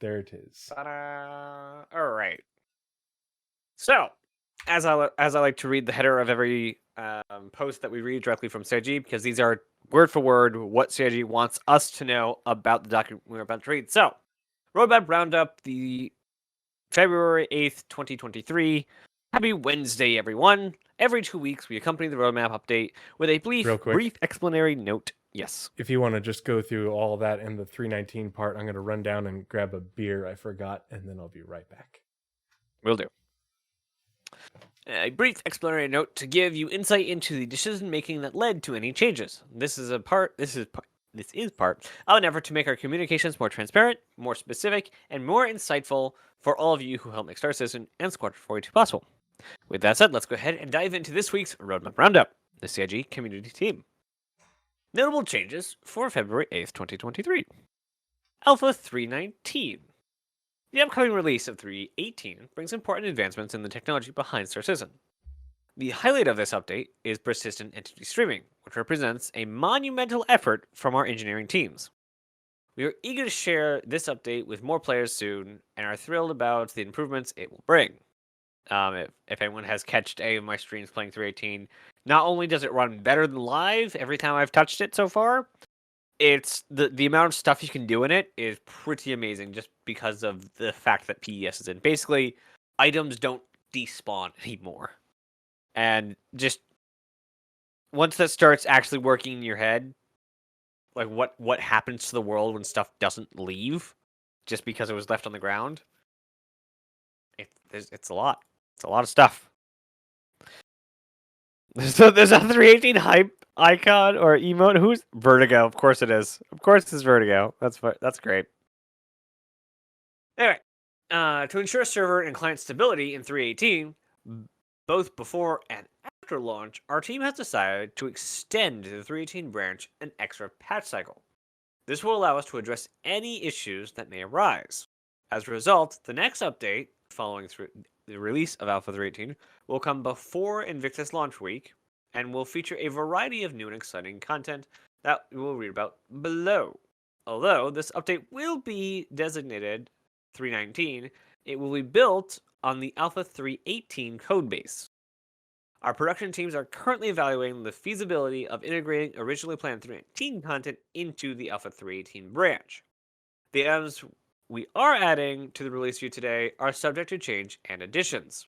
There it is. Ta-da! All right. So, as I like to read the header of every post that we read directly from CIG, because these are word for word what CIG wants us to know about the document we're about to read. So, Roadmap Roundup, the February 8th, 2023. Happy Wednesday, everyone. Every 2 weeks, we accompany the roadmap update with a brief explanatory note. Yes. If you want to just go through all that in the 319 part, I'm going to run down and grab a beer I forgot, and then I'll be right back. Will do. A brief explanatory note to give you insight into the decision making that led to any changes. This is part of an effort to make our communications more transparent, more specific, and more insightful for all of you who help make Star Citizen and Squadron 42 possible. With that said, let's go ahead and dive into this week's Roadmap Roundup, the CIG community team. Notable changes for February 8th, 2023. Alpha 319. The upcoming release of 318 brings important advancements in the technology behind Star Citizen. The highlight of this update is persistent entity streaming, which represents a monumental effort from our engineering teams. We are eager to share this update with more players soon and are thrilled about the improvements it will bring. If anyone has catched any of my streams playing 318, not only does it run better than live every time I've touched it so far, it's the amount of stuff you can do in it is pretty amazing just because of the fact that PES is in. Basically, items don't despawn anymore. And just once that starts actually working in your head, like what happens to the world when stuff doesn't leave just because it was left on the ground, it's a lot. It's a lot of stuff. So there's a 318 hype icon or emote. Who's Vertigo? Of course it is. Of course it's Vertigo. That's great. Anyway, to ensure server and client stability in 318, both before and after launch, our team has decided to extend the 318 branch an extra patch cycle. This will allow us to address any issues that may arise. As a result, the next update, following through the release of Alpha 318, will come before Invictus launch week and will feature a variety of new and exciting content that we will read about below. Although this update will be designated 319, it will be built on the Alpha 318 codebase. Our production teams are currently evaluating the feasibility of integrating originally planned 319 content into the Alpha 318 branch. The items we are adding to the release view today are subject to change and additions.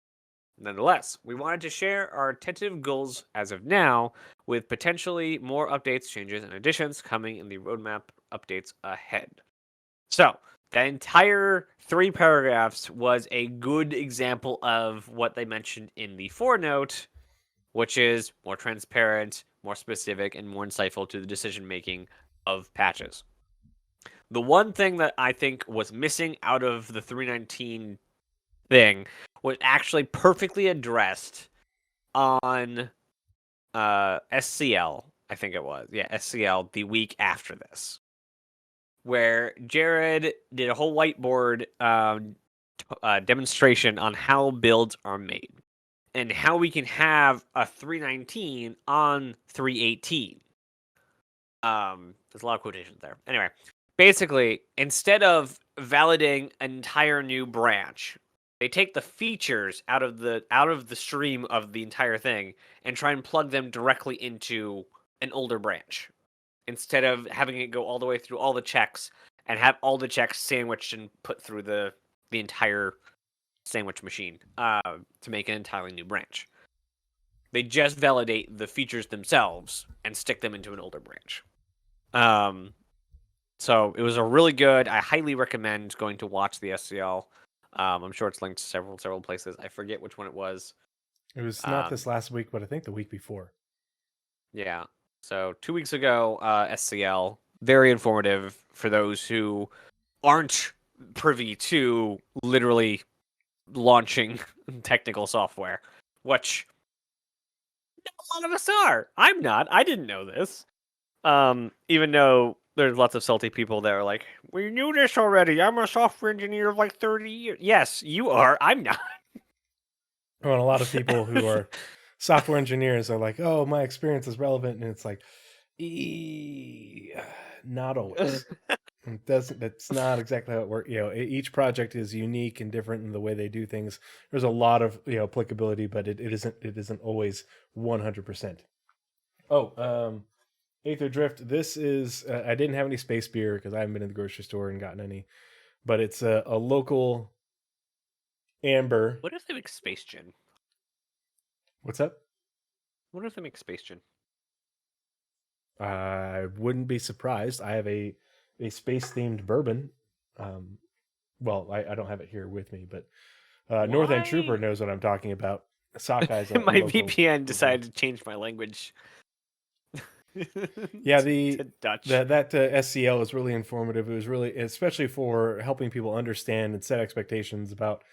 Nonetheless, we wanted to share our tentative goals as of now, with potentially more updates, changes, and additions coming in the roadmap updates ahead. So, the entire 3 paragraphs was a good example of what they mentioned in the forenote, which is more transparent, more specific, and more insightful to the decision-making of patches. The one thing that I think was missing out of the 319 thing was actually perfectly addressed on SCL, I think it was. Yeah, SCL, the week after this, where Jared did a whole whiteboard demonstration on how builds are made and how we can have a 319 on 318. There's a lot of quotations there. Anyway, basically, instead of validating an entire new branch, they take the features out of the stream of the entire thing and try and plug them directly into an older branch, instead of having it go all the way through all the checks and have all the checks sandwiched and put through the entire sandwich machine to make an entirely new branch. They just validate the features themselves and stick them into an older branch. So it was a really good. I highly recommend going to watch the SCL. I'm sure it's linked to several places. I forget which one it was. It was not this last week, but I think the week before. Yeah. So 2 weeks ago, SCL, very informative for those who aren't privy to literally launching technical software, which a lot of us are. I'm not. I didn't know this. Even though there's lots of salty people that are like, we knew this already. I'm a software engineer of like 30 years. Yes, you are. I'm not. Well, and a lot of people who are software engineers are like, oh, my experience is relevant. And it's like, not always. It doesn't. That's not exactly how it works. Each project is unique and different in the way they do things. There's a lot of applicability, but it isn't. It isn't always 100%. Oh, Aether Drift. This is. I didn't have any space beer because I haven't been in the grocery store and gotten any. But it's a local amber. What if they make space gin? What's up? What if they make space gin? I wouldn't be surprised. I have a space themed bourbon. Well, I don't have it here with me, but North End Trooper knows what I'm talking about. Sockeyes. My VPN decided to change my language. Yeah, to Dutch. that SCL is really informative. It was really, especially for helping people understand and set expectations about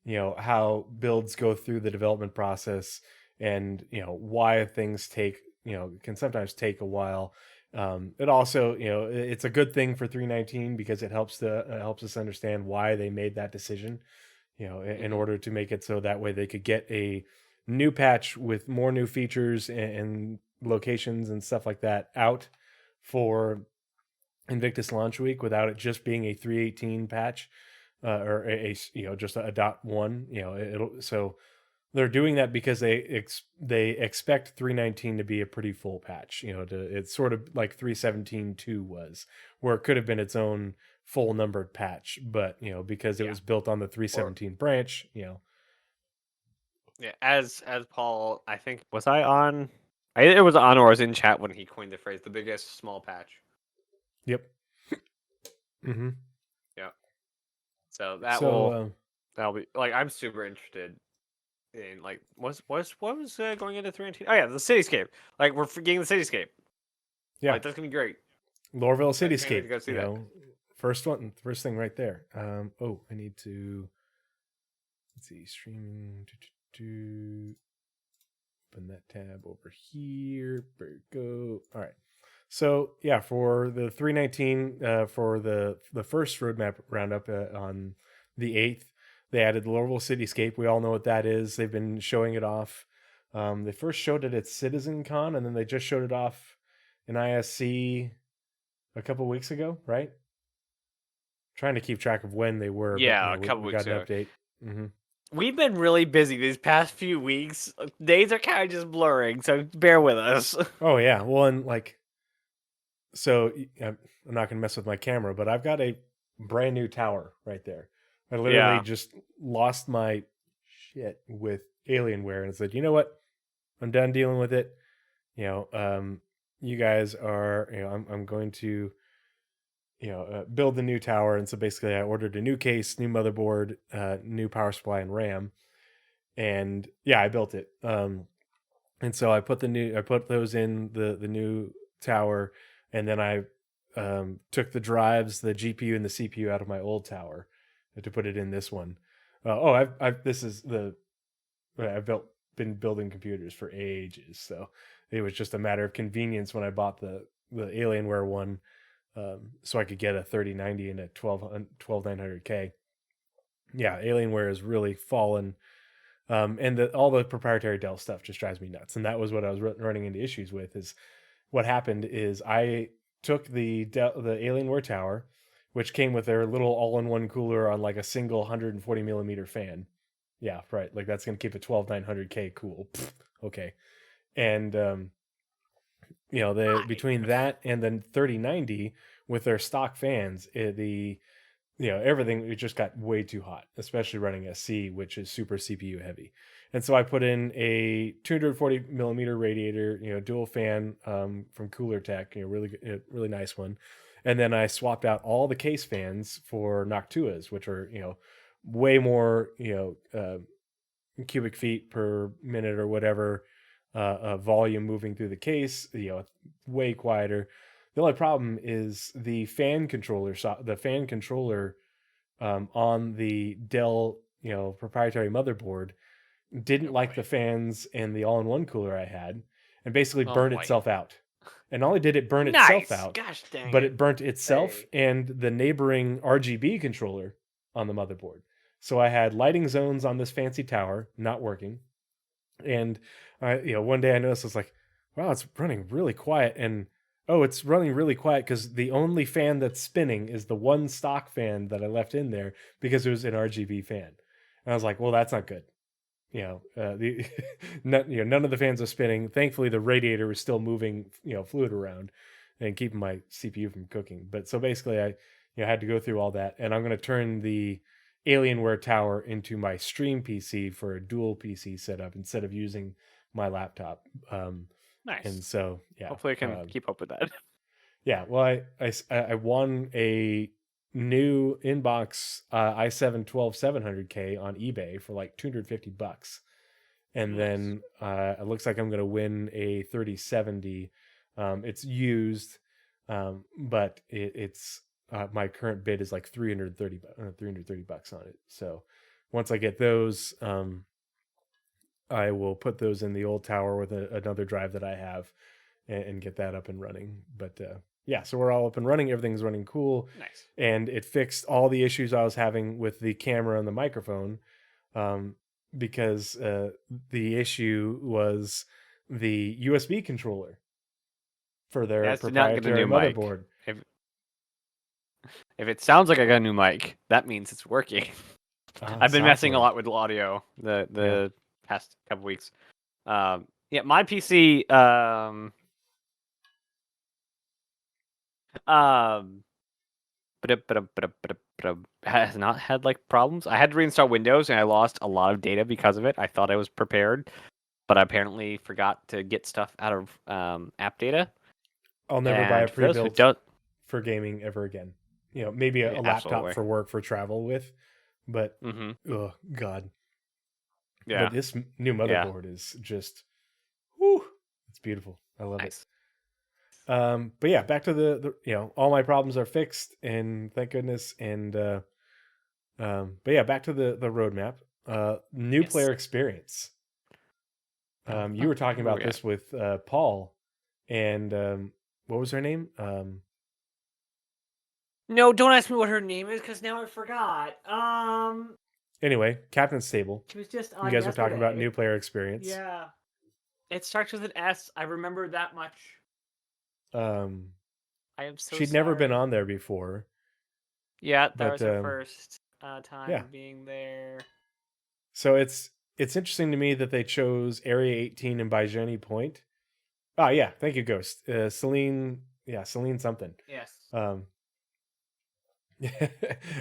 how builds go through the development process, and why things can sometimes take a while. It also, it's a good thing for 319 because it helps us understand why they made that decision, in order to make it so that way they could get a new patch with more new features and locations and stuff like that out for Invictus launch week without it just being a 318 patch, or just a .1. So they're doing that because they expect 319 to be a pretty full patch. It's sort of like 317.2 was, where it could have been its own full numbered patch, but because it was built on the 317 branch. Yeah, as Paul, I think was I on? It was on or I was in chat when he coined the phrase "the biggest small patch." Yep. Mm-hmm. Yeah. So that'll be like, I'm super interested in like what was going into 319. Oh yeah, the cityscape. Like, we're getting the cityscape. Yeah, like, that's gonna be great. Lorville cityscape. Go see that. First thing right there. I need to. Let's see, streaming. Open that tab over here. There you go. All right. So yeah, for the 319, for the first roadmap roundup on the 8th, they added the Lorville Cityscape. We all know what that is. They've been showing it off. They first showed it at CitizenCon, and then they just showed it off in ISC a couple weeks ago, right? Trying to keep track of when they were. Yeah, but, a couple weeks got an ago. update. Mm-hmm. We've been really busy these past few weeks. Days are kind of just blurring, so bear with us. Oh yeah, well, and so I'm not gonna mess with my camera, but I've got a brand new tower right there. I literally just lost my shit with Alienware and said, you know what, I'm done dealing with it. You guys are, I'm going to, build the new tower. And so basically, I ordered a new case, new motherboard, new power supply, and RAM. And yeah, I built it. And so I put those in the new tower, and then I took the drives, the GPU and the CPU out of my old tower to put it in this one. I've been building computers for ages, so it was just a matter of convenience when I bought the Alienware one, so I could get a 3090 and a 12900K. Yeah, Alienware has really fallen, and all the proprietary Dell stuff just drives me nuts. And that was what I was running into issues with. Is what happened is I took the Alienware tower, which came with their little all-in-one cooler on like a single 140 millimeter fan. Yeah, right. Like, that's gonna keep a 12900K cool. Pfft, okay, and between that and then 3090 with their stock fans, everything, it just got way too hot, especially running SC, which is super CPU heavy. And so I put in a 240 millimeter radiator, dual fan, from Cooler Tech, really nice one. And then I swapped out all the case fans for Noctuas, which are, way more, cubic feet per minute or whatever, volume moving through the case, way quieter. The only problem is the fan controller, on the Dell, proprietary motherboard didn't like the fans and the all-in-one cooler I had, and basically burned itself out. And not only did it burn itself out, gosh dang but it burnt itself and the neighboring RGB controller on the motherboard. So I had lighting zones on this fancy tower not working. And one day I noticed, I was like, wow, it's running really quiet. And Oh, it's running really quiet because the only fan that's spinning is the one stock fan that I left in there because it was an RGB fan. And I was like, well, that's not good. The none of the fans are spinning. Thankfully, the radiator was still moving, fluid around and keeping my CPU from cooking. But so basically, I had to go through all that, and I'm going to turn the Alienware tower into my stream PC for a dual PC setup instead of using my laptop. Nice. And so, yeah. Hopefully I can keep up with that. Yeah, well, I won a new inbox i7 12700K on eBay for like $250, and Nice. then it looks like I'm gonna win a 3070. It's used, but it's my current bid is like $330 on it. So once I get those, I will put those in the old tower with another drive that I have and get that up and running. But yeah, so we're all up and running. Everything's running cool. Nice. And it fixed all the issues I was having with the camera and the microphone, because the issue was the USB controller for their Yes, did not get a proprietary new mic. motherboard. If it sounds like I got a new mic, that means it's working. I've been messing a lot with audio the past couple weeks. Yeah, my PC has not had like problems. I had to reinstall Windows and I lost a lot of data because of it. I thought I was prepared, but I apparently forgot to get stuff out of app data. I'll never buy a pre-built for gaming ever again. Maybe a laptop for work, for travel with, but oh god. Yeah. But this new motherboard is just, whoo, it's beautiful. I love it. But yeah, back to the all my problems are fixed, and thank goodness. And but yeah, back to the roadmap. New player experience. You were talking about this with Paul, and what was her name? No, don't ask me what her name is because now I forgot. Anyway, Captain Stable. It was just you guys were talking about new player experience. Yeah, it starts with an S. I remember that much. I am so. She'd never been on there before. Yeah, that was her first time being there. So it's interesting to me that they chose Area 18 and Bajani Point. Oh yeah, thank you, Ghost. Celine something. Yes.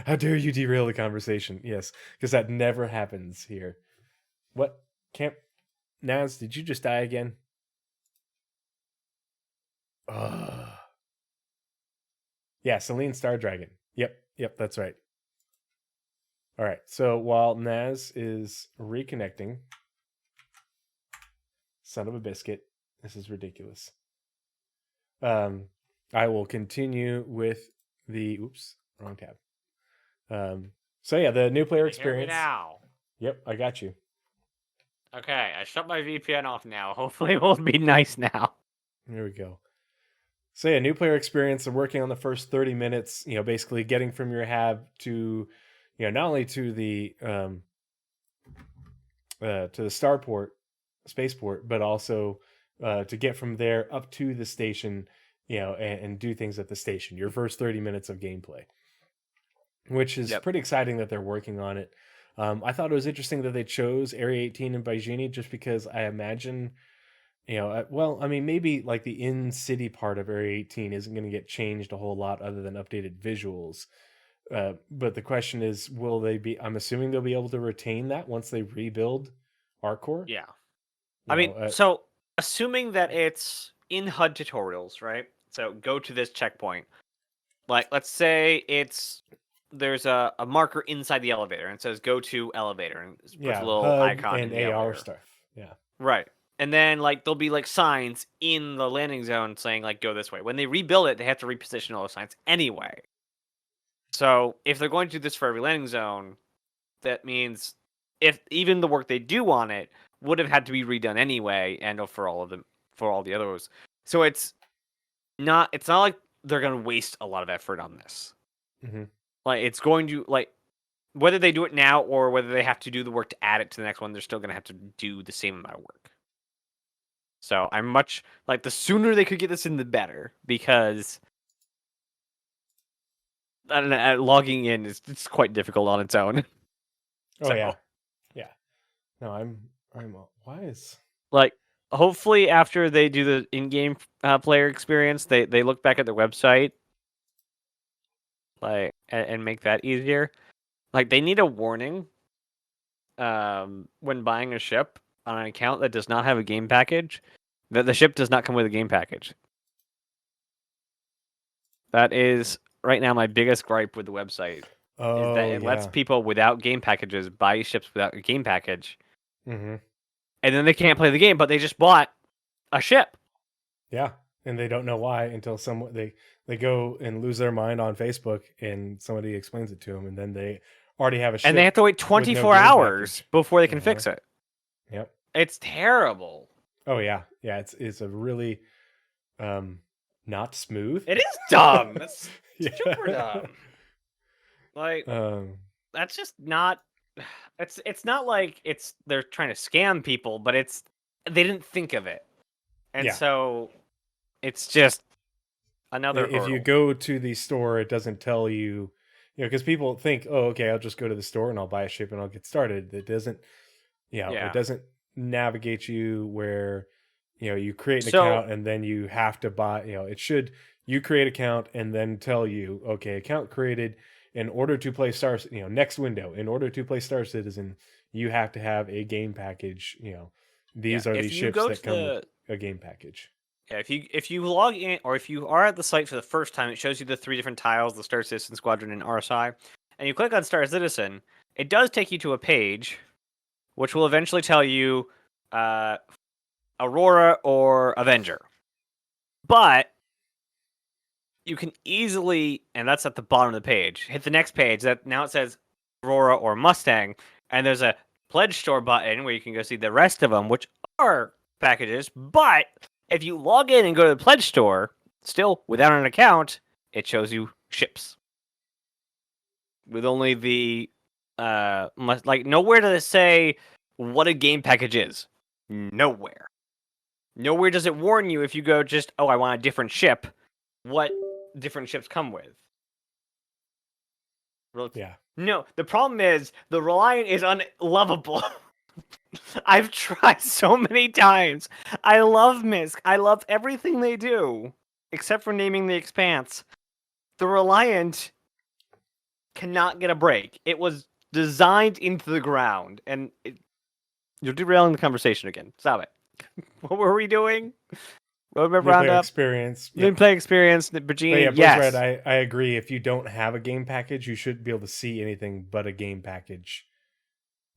How dare you derail the conversation? Yes, because that never happens here. What? Naz, did you just die again? Yeah, Celine Star Dragon. Yep, that's right. All right, so while Naz is reconnecting, son of a biscuit, this is ridiculous. I will continue with the wrong tab. So yeah, the new player experience. Now. Yep, I got you. Okay, I shut my VPN off now. Hopefully it will be nice now. There we go. So yeah, new player experience. I'm working on the first 30 minutes, basically getting from your hab to, not only to the spaceport, but also to get from there up to the station, and do things at the station. Your first 30 minutes of gameplay, which is pretty exciting that they're working on it. I thought it was interesting that they chose Area 18 and Bajini just because I imagine, maybe like the in-city part of Area 18 isn't going to get changed a whole lot other than updated visuals. But the question is, will they be? I'm assuming they'll be able to retain that once they rebuild Arcor. Yeah. So assuming that it's in HUD tutorials, right? So go to this checkpoint. Like, let's say there's a marker inside the elevator and it says go to elevator and puts a little HUD icon and in the AR elevator. stuff. Yeah. Right. And then there'll be signs in the landing zone saying go this way. When they rebuild it, they have to reposition all those signs anyway. So if they're going to do this for every landing zone, that means if even the work they do on it would have had to be redone anyway, and for all the others. So it's not like they're going to waste a lot of effort on this. Mm-hmm. It's going to whether they do it now or whether they have to do the work to add it to the next one, they're still going to have to do the same amount of work. So I'm much like the sooner they could get this in, the better, because I don't know, logging in is it's quite difficult on its own. Oh So yeah, yeah. No, why is like hopefully after they do the in-game player experience, they look back at their website like and make that easier. Like they need a warning when buying a ship on an account that does not have a game package, that the ship does not come with a game package. That is right now my biggest gripe with the website, is that oh it lets yeah. people without game packages buy ships without a game package, Mm-hmm. and then they can't play the game, but they just bought a ship. Yeah, and they don't know why until someone they go and lose their mind on Facebook and somebody explains it to them, and then they already have a And they have ship to wait with no 24 game hours package. before they can Uh-huh. fix it. Yep. It's terrible. Oh yeah, yeah. It's a really not smooth. It is dumb. It's Yeah. super dumb. Like that's just not. It's not like they're trying to scam people, but they didn't think of it, and Yeah. so it's just another If you hurdle. go to the store, it doesn't tell you, because people think, oh, okay, I'll just go to the store and I'll buy a ship and I'll get started. It doesn't, Yeah. it doesn't navigate you where, you create an So- account and then you have to buy, it should, you create account and then tell you, okay, account created in order to play next window, in order to play Star Citizen, you have to have a game package. These are if the you ships go that to come the with a game package. Yeah, if you log in, or if you are at the site for the first time, it shows you the 3 different tiles: the Star Citizen, Squadron, and RSI. And you click on Star Citizen, it does take you to a page, which will eventually tell you Aurora or Avenger. But you can easily, and that's at the bottom of the page, hit the next page. That now it says Aurora or Mustang, and there's a pledge store button where you can go see the rest of them, which are packages. But if you log in and go to the pledge store, still without an account, it shows you ships with only the like nowhere does it say what a game package is. Nowhere. Nowhere does it warn you if you go just, oh, I want a different ship, what different ships come with. Yeah. No, the problem is the Reliant is unlovable. I've tried so many times. I love Misk. I love everything they do, except for naming the Expanse. The Reliant cannot get a break. It was designed into the ground, and you're derailing the conversation again. Stop it. What were we doing? Roadmap New player Roundup. experience. New play experience. But Virginia. yeah, Blaze Yes. Red, I agree. If you don't have a game package, you shouldn't be able to see anything but a game package.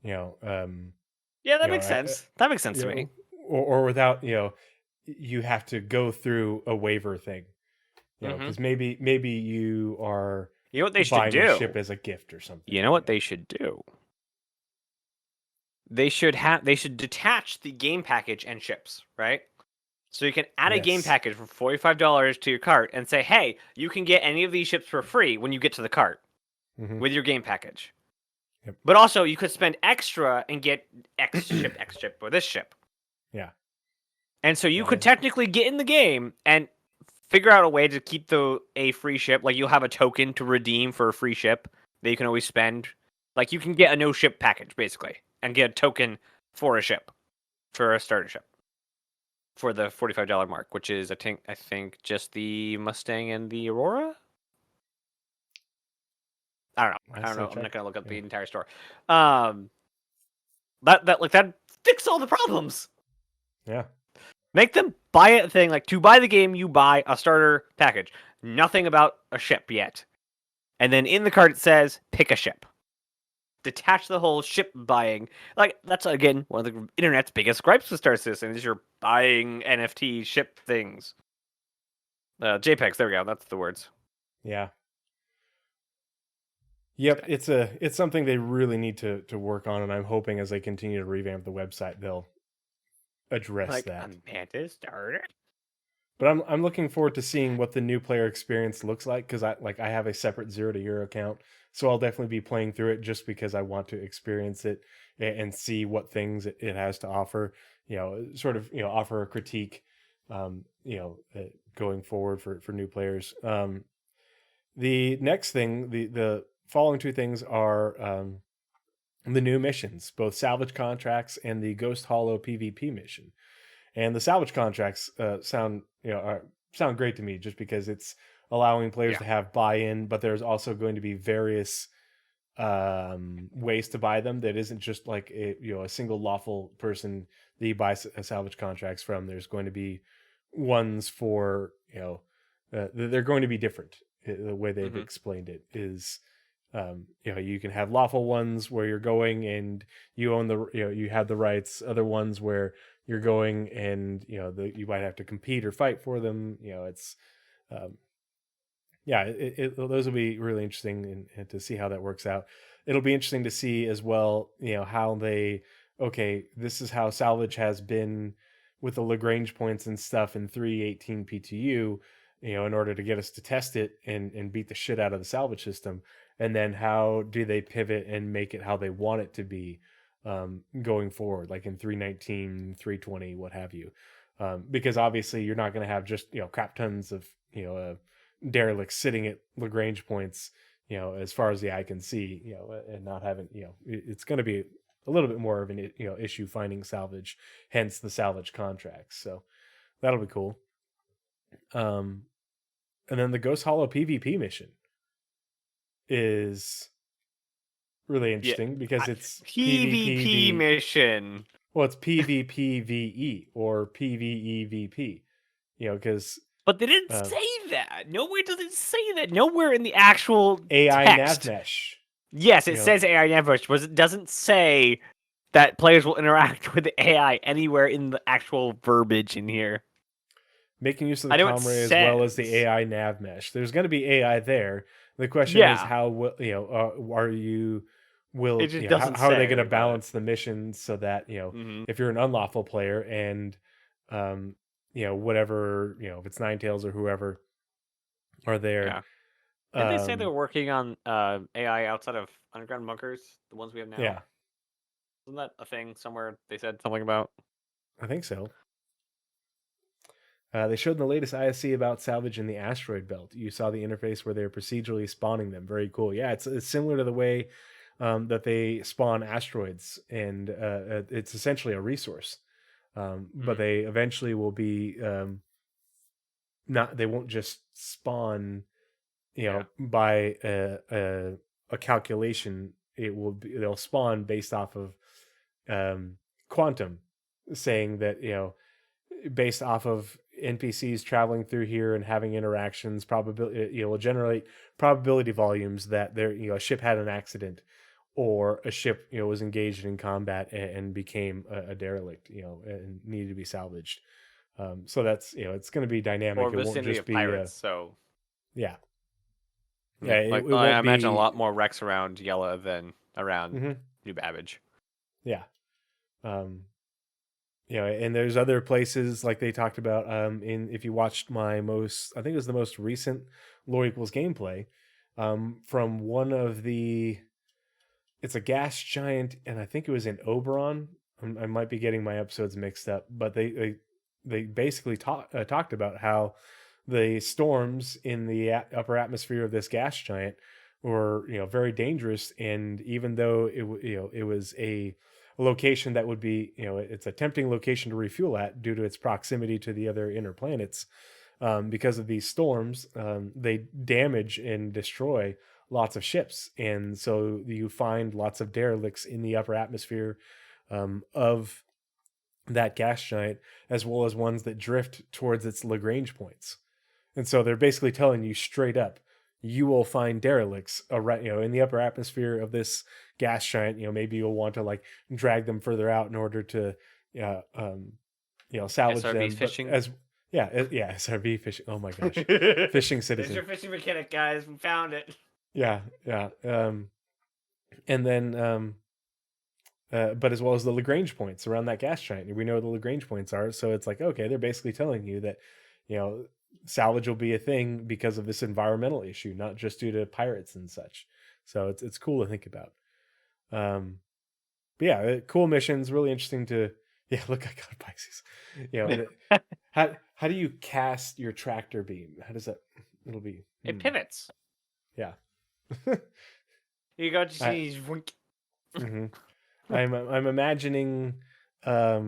Yeah, that makes sense. That makes sense to me. Or without, you have to go through a waiver thing. Because maybe you are You know what they should buying do? a ship as a gift or something. You know what they should do? They should detach the game package and ships, right? So you can add a game Yes. package for $45 to your cart and say, hey, you can get any of these ships for free when you get to the cart with your game package. Yep. But also, you could spend extra and get X ship, or this ship. Yeah. And so you could technically get in the game and figure out a way to keep a free ship. Like you'll have a token to redeem for a free ship that you can always spend. Like you can get a no ship package basically and get a token for a ship, for a starter ship, for the $45 mark, which is I think just the Mustang and the Aurora. I don't know. I'm not gonna look up the entire store. That fix all the problems. Yeah. Make them buy a thing, like to buy the game, you buy a starter package. Nothing about a ship yet. And then in the card it says, pick a ship. Detach the whole ship buying. Like, that's, again, one of the internet's biggest gripes with Star Citizen is you're buying NFT ship things. JPEGs, there we go, that's the words. Yeah. Yep, it's something they really need to work on, and I'm hoping as they continue to revamp the website, they'll address that. Mantis starter. But I'm looking forward to seeing what the new player experience looks like, because I have a separate 0 to Hero account, So I'll definitely be playing through it just because I want to experience it and see what things it has to offer. Sort of offer a critique. Going forward for new players. The next thing, the following two things are the new missions, both salvage contracts and the Ghost Hollow PvP mission. And the salvage contracts sound great to me, just because it's allowing players to have buy-in, but there's also going to be various ways to buy them that isn't just like a single lawful person that you buy salvage contracts from. There's going to be ones for they're going to be different. The way they've explained it is you can have lawful ones where you're going and you own you have the rights, other ones where you're going and you might have to compete or fight for them. It's those will be really interesting and to see how that works out. It'll be interesting to see as well, how this is how salvage has been with the Lagrange points and stuff in 3.18 PTU, in order to get us to test it and beat the shit out of the salvage system. And then how do they pivot and make it how they want it to be going forward, like in 3.19, 3.20, what have you. Because obviously you're not going to have just, crap tons of, derelicts sitting at Lagrange points, as far as the eye can see, and not having, it's going to be a little bit more of an, issue finding salvage, hence the salvage contracts. So that'll be cool. And then the Ghost Hollow PvP mission is really interesting because it's PvP mission. Well, it's PvPVE or PvEVP, because but they didn't say that. Nowhere does it say that. Nowhere in the actual AI text. navmesh. Yes, it says AI navmesh, but it doesn't say that players will interact with the AI anywhere in the actual verbiage in here. Making use of the Comray as well as the AI navmesh. There's going to be AI there. The question is how are you how are they going to balance the missions so that if you're an unlawful player and whatever, if it's Ninetales or whoever are there. Did they say they were working on AI outside of underground bunkers, the ones we have now? Yeah. Isn't that a thing somewhere they said something about? I think so. They showed in the latest ISC about salvage in the asteroid belt. You saw the interface where they're procedurally spawning them. Very cool. Yeah, it's similar to the way that they spawn asteroids, and it's essentially a resource. But they eventually will be they won't just spawn, by a calculation. They'll spawn based off of quantum, saying that based off of NPCs traveling through here and having interactions, probability will generate probability volumes that a ship had an accident, or a ship was engaged in combat and became a derelict, and needed to be salvaged. So that's it's going to be dynamic. Or it won't just be pirates. So yeah. I imagine a lot more wrecks around Yella than around New Babbage. Yeah. And there's other places like they talked about if you watched I think it was the most recent Lore Equals gameplay from one of it's a gas giant, and I think it was in Oberon. I might be getting my episodes mixed up, but they basically talked about how the storms in the upper atmosphere of this gas giant were very dangerous, and even though it was a location that would be it's a tempting location to refuel at due to its proximity to the other inner planets, because of these storms, they damage and destroy lots of ships, and so you find lots of derelicts in the upper atmosphere of that gas giant, as well as ones that drift towards its Lagrange points. And so they're basically telling you straight up, you will find derelicts around, in the upper atmosphere of this gas giant. Maybe you'll want to drag them further out in order to salvage SRV them. Fishing. SRV fishing. Oh my gosh, Fishing Citizen. There's your fishing mechanic, guys. We found it. Yeah. And then but as well as the Lagrange points around that gas giant. We know the Lagrange points are, so it's like, okay, they're basically telling you that salvage will be a thing because of this environmental issue, not just due to pirates and such. So it's cool to think about. But yeah, cool missions, really interesting to. Yeah, look, I got Pisces. And how do you cast your tractor beam? How does that? It'll be. It pivots. Yeah. You go to I, see. mm-hmm. I'm imagining. Yeah,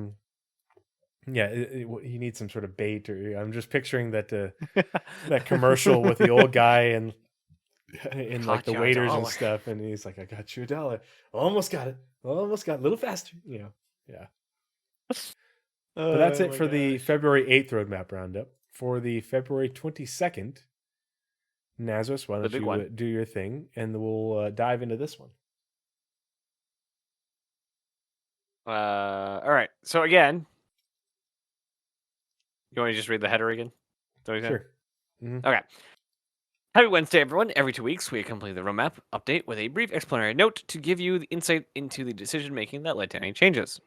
you need some sort of bait, or I'm just picturing that that commercial with the old guy and like the waiters and stuff, and he's like, "I got you $1. Almost got it. Almost got it. A little faster." Yeah. But that's it for the February 8th roadmap roundup. For the February 22nd, Nazeris, why don't you do your thing, and we'll dive into this one. All right. So again, you want to just read the header again? Sure. Mm-hmm. Okay. Happy Wednesday, everyone. Every 2 weeks, we accompany the roadmap update with a brief explanatory note to give you the insight into the decision making that led to any changes.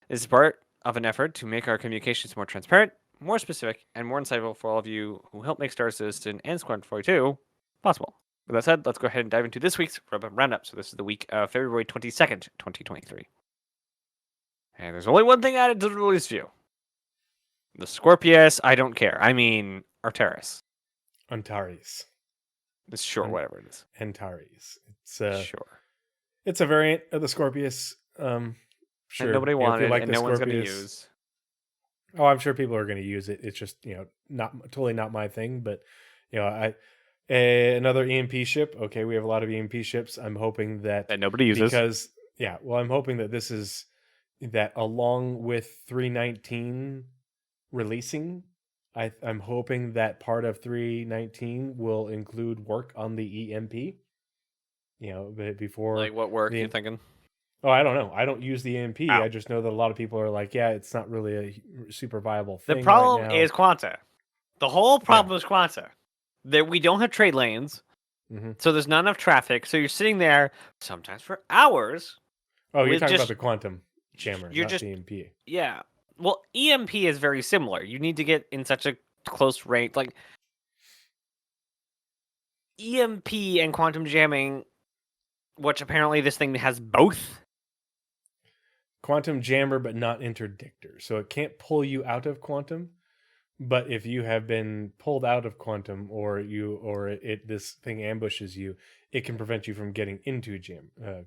This is part of an effort to make our communications more transparent, more specific, and more insightful for all of you who help make Star Citizen and Squadron 42 possible. With that said, let's go ahead and dive into this week's roadmap roundup. So this is the week of February 22nd, 2023. And there's only one thing added to the release view. The Scorpius, I don't care. I mean, Arteris. Antares. Sure, whatever it is. Antares. It's sure. It's a variant of the Scorpius. Sure. And nobody wanted, and no one's going to use. Oh, I'm sure people are going to use it. It's just totally not my thing. But another EMP ship. Okay, we have a lot of EMP ships. I'm hoping that nobody uses because I'm hoping that this is that along with 319 releasing. I'm hoping that part of 319 will include work on the EMP. But before, like what work are you thinking? Oh, I don't know. I don't use the EMP. I just know that a lot of people are like, yeah, it's not really a super viable thing. The problem right now. is Quanta. The whole problem is Quanta. That we don't have trade lanes, so there's not enough traffic. So you're sitting there sometimes for hours. Oh, you're talking about the quantum jammer, not the EMP. Yeah. Well, EMP is very similar. You need to get in such a close range. Like, EMP and quantum jamming, which apparently this thing has both. Quantum jammer, but not interdictor. So it can't pull you out of quantum. But if you have been pulled out of quantum, or this thing ambushes you, it can prevent you from getting into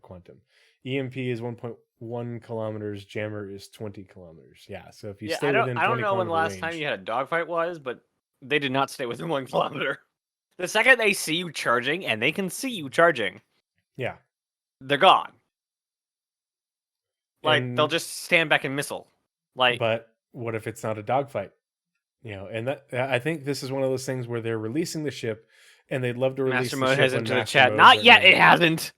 quantum. EMP is 1.1 kilometers. Jammer is 20 kilometers. Yeah, so if you stay within 20 kilometers, I don't know when the last time you had a dogfight was, but they did not stay within 1 kilometer. The second they see you charging, and they can see you charging, yeah, they're gone. Like, they'll just stand back and missile. Like, but what if it's not a dogfight? And that I think this is one of those things where they're releasing the ship, and they'd love to release Master the Mode ship has into the chat. Not yet. It hasn't.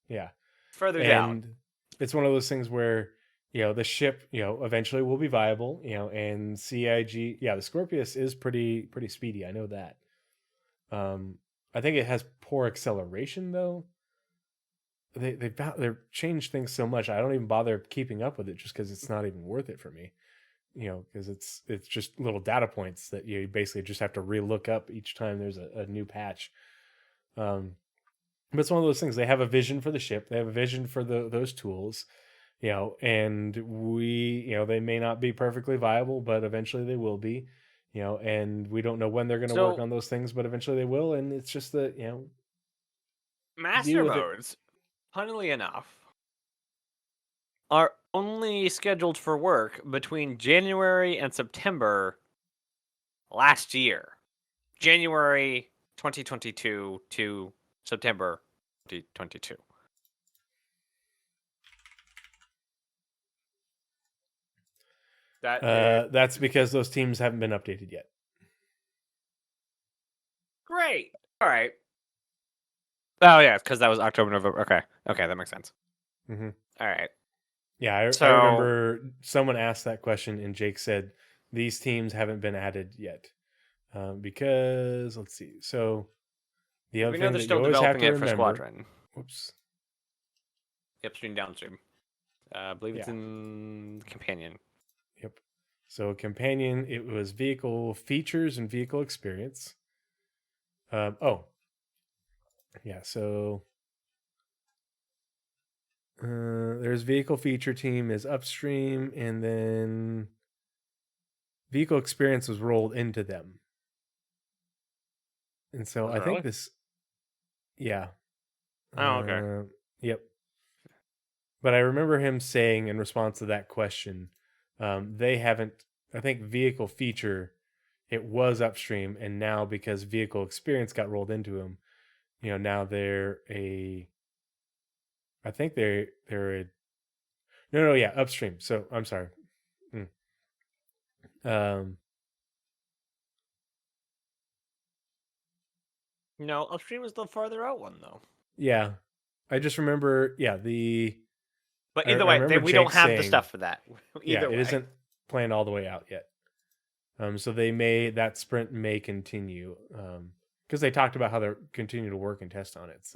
Yeah. Further down. It's one of those things where the ship eventually will be viable. And CIG. Yeah, the Scorpius is pretty speedy. I know that. I think it has poor acceleration though. They've changed things so much. I don't even bother keeping up with it just because it's not even worth it for me. Because it's just little data points that you basically just have to relook up each time there's a new patch. But it's one of those things. They have a vision for the ship. They have a vision for those tools, and they may not be perfectly viable, but eventually they will be, and we don't know when they're going to work on those things, but eventually they will. And it's just that, Master modes, funnily enough, are only scheduled for work between January and September last year. January 2022 to September 2022. That's because those teams haven't been updated yet. Great. All right. Oh, yeah, because that was October, November. Okay, that makes sense. Mm-hmm. All right. Yeah, I remember someone asked that question, and Jake said these teams haven't been added yet because let's see. So the other thing that you always have to remember, for Squadron. Whoops. Upstream, downstream. I believe it's in Companion. Yep. So Companion, it was vehicle features and vehicle experience. Yeah. So there's vehicle feature team is upstream, and then vehicle experience was rolled into them. And so Was I it think really? this, yeah. Oh, okay. Yep. But I remember him saying in response to that question, they haven't, I think vehicle feature, it was upstream, and now because vehicle experience got rolled into them, now they're I think they're no, yeah, upstream. So I'm sorry. Mm. Um, No, upstream is the farther out one though. yeah, I just remember, yeah, But I either way, remember we don't Jake have the saying, stuff for that. yeah, Either it way. isn't planned all the way out yet. So that sprint may continue, because they talked about how they're continue to work and test on it.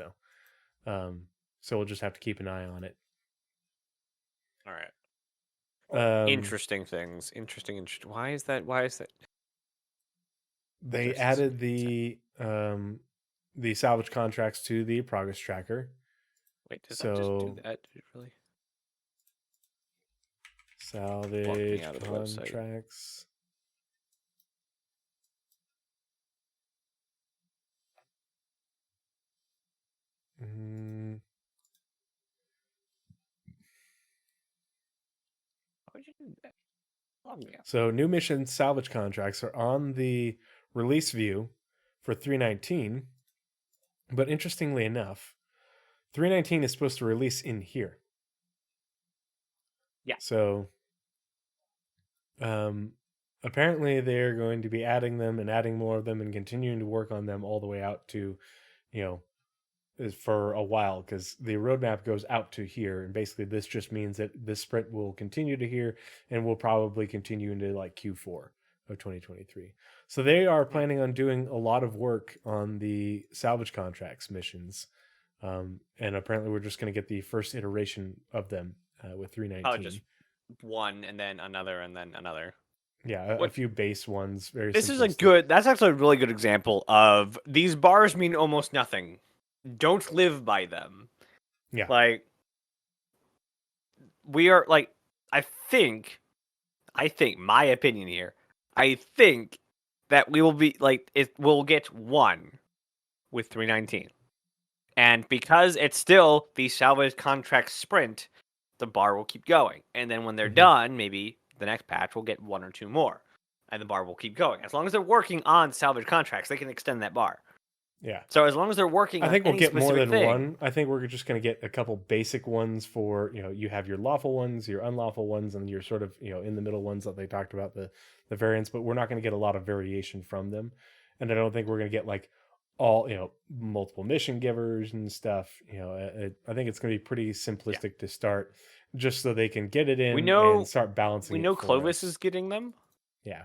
Um, so we'll just have to keep an eye on it. All right. Interesting things. Interesting. Why is that? Why is that? They Just added the salvage contracts to the progress tracker. Wait, does that just do So that? Did it really? salvage out of the website. contracts. Mm, Why would you do that? Log me out. so new mission salvage contracts are on the release view for 319, but interestingly enough, 319 is supposed to release in here. Yeah. So apparently they're going to be adding them and adding more of them and continuing to work on them all the way out to, is for a while, because the roadmap goes out to here, and basically this just means that this sprint will continue to here and will probably continue into like Q4 of 2023. So they are planning on doing a lot of work on the salvage contracts missions, and apparently we're just going to get the first iteration of them with 319. Just one and then another and then another. Yeah, a few base ones. Very. This is simplistic. That's actually a really good example of these bars mean almost nothing. Don't live by them. Yeah. Like we are like I think my opinion here. I think that we will be like we'll get one with 319. And because it's still the salvage contract sprint, the bar will keep going. And then when they're done, maybe the next patch will get one or two more. And the bar will keep going. As long as they're working on salvage contracts, they can extend that bar. Yeah. So as long as they're working on I think we'll get more than thing, one. I think we're just going to get a couple basic ones for, you have your lawful ones, your unlawful ones, and your sort of, in the middle ones that they talked about, the variants, but we're not going to get a lot of variation from them. And I don't think we're going to get like all, multiple mission givers and stuff. I think it's going to be pretty simplistic to start, just so they can get it in and start balancing. We know Clovis is getting them. Yeah.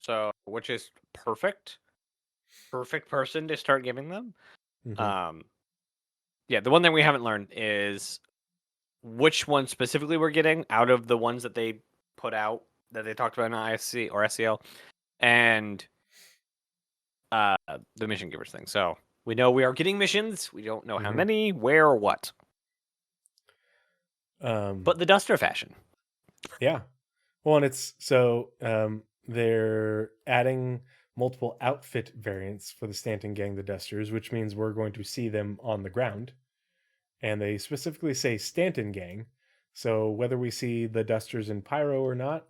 So, which is perfect person to start giving them. Yeah, the one thing we haven't learned is which one specifically we're getting out of the ones that they put out that they talked about in ISC or SCL, and the mission givers thing. So we know we are getting missions. We don't know how many, where, or what. But the Duster fashion. Yeah. Well, and it's so they're adding multiple outfit variants for the Stanton Gang, the Dusters, which means we're going to see them on the ground. And they specifically say Stanton Gang. So whether we see the Dusters in Pyro or not,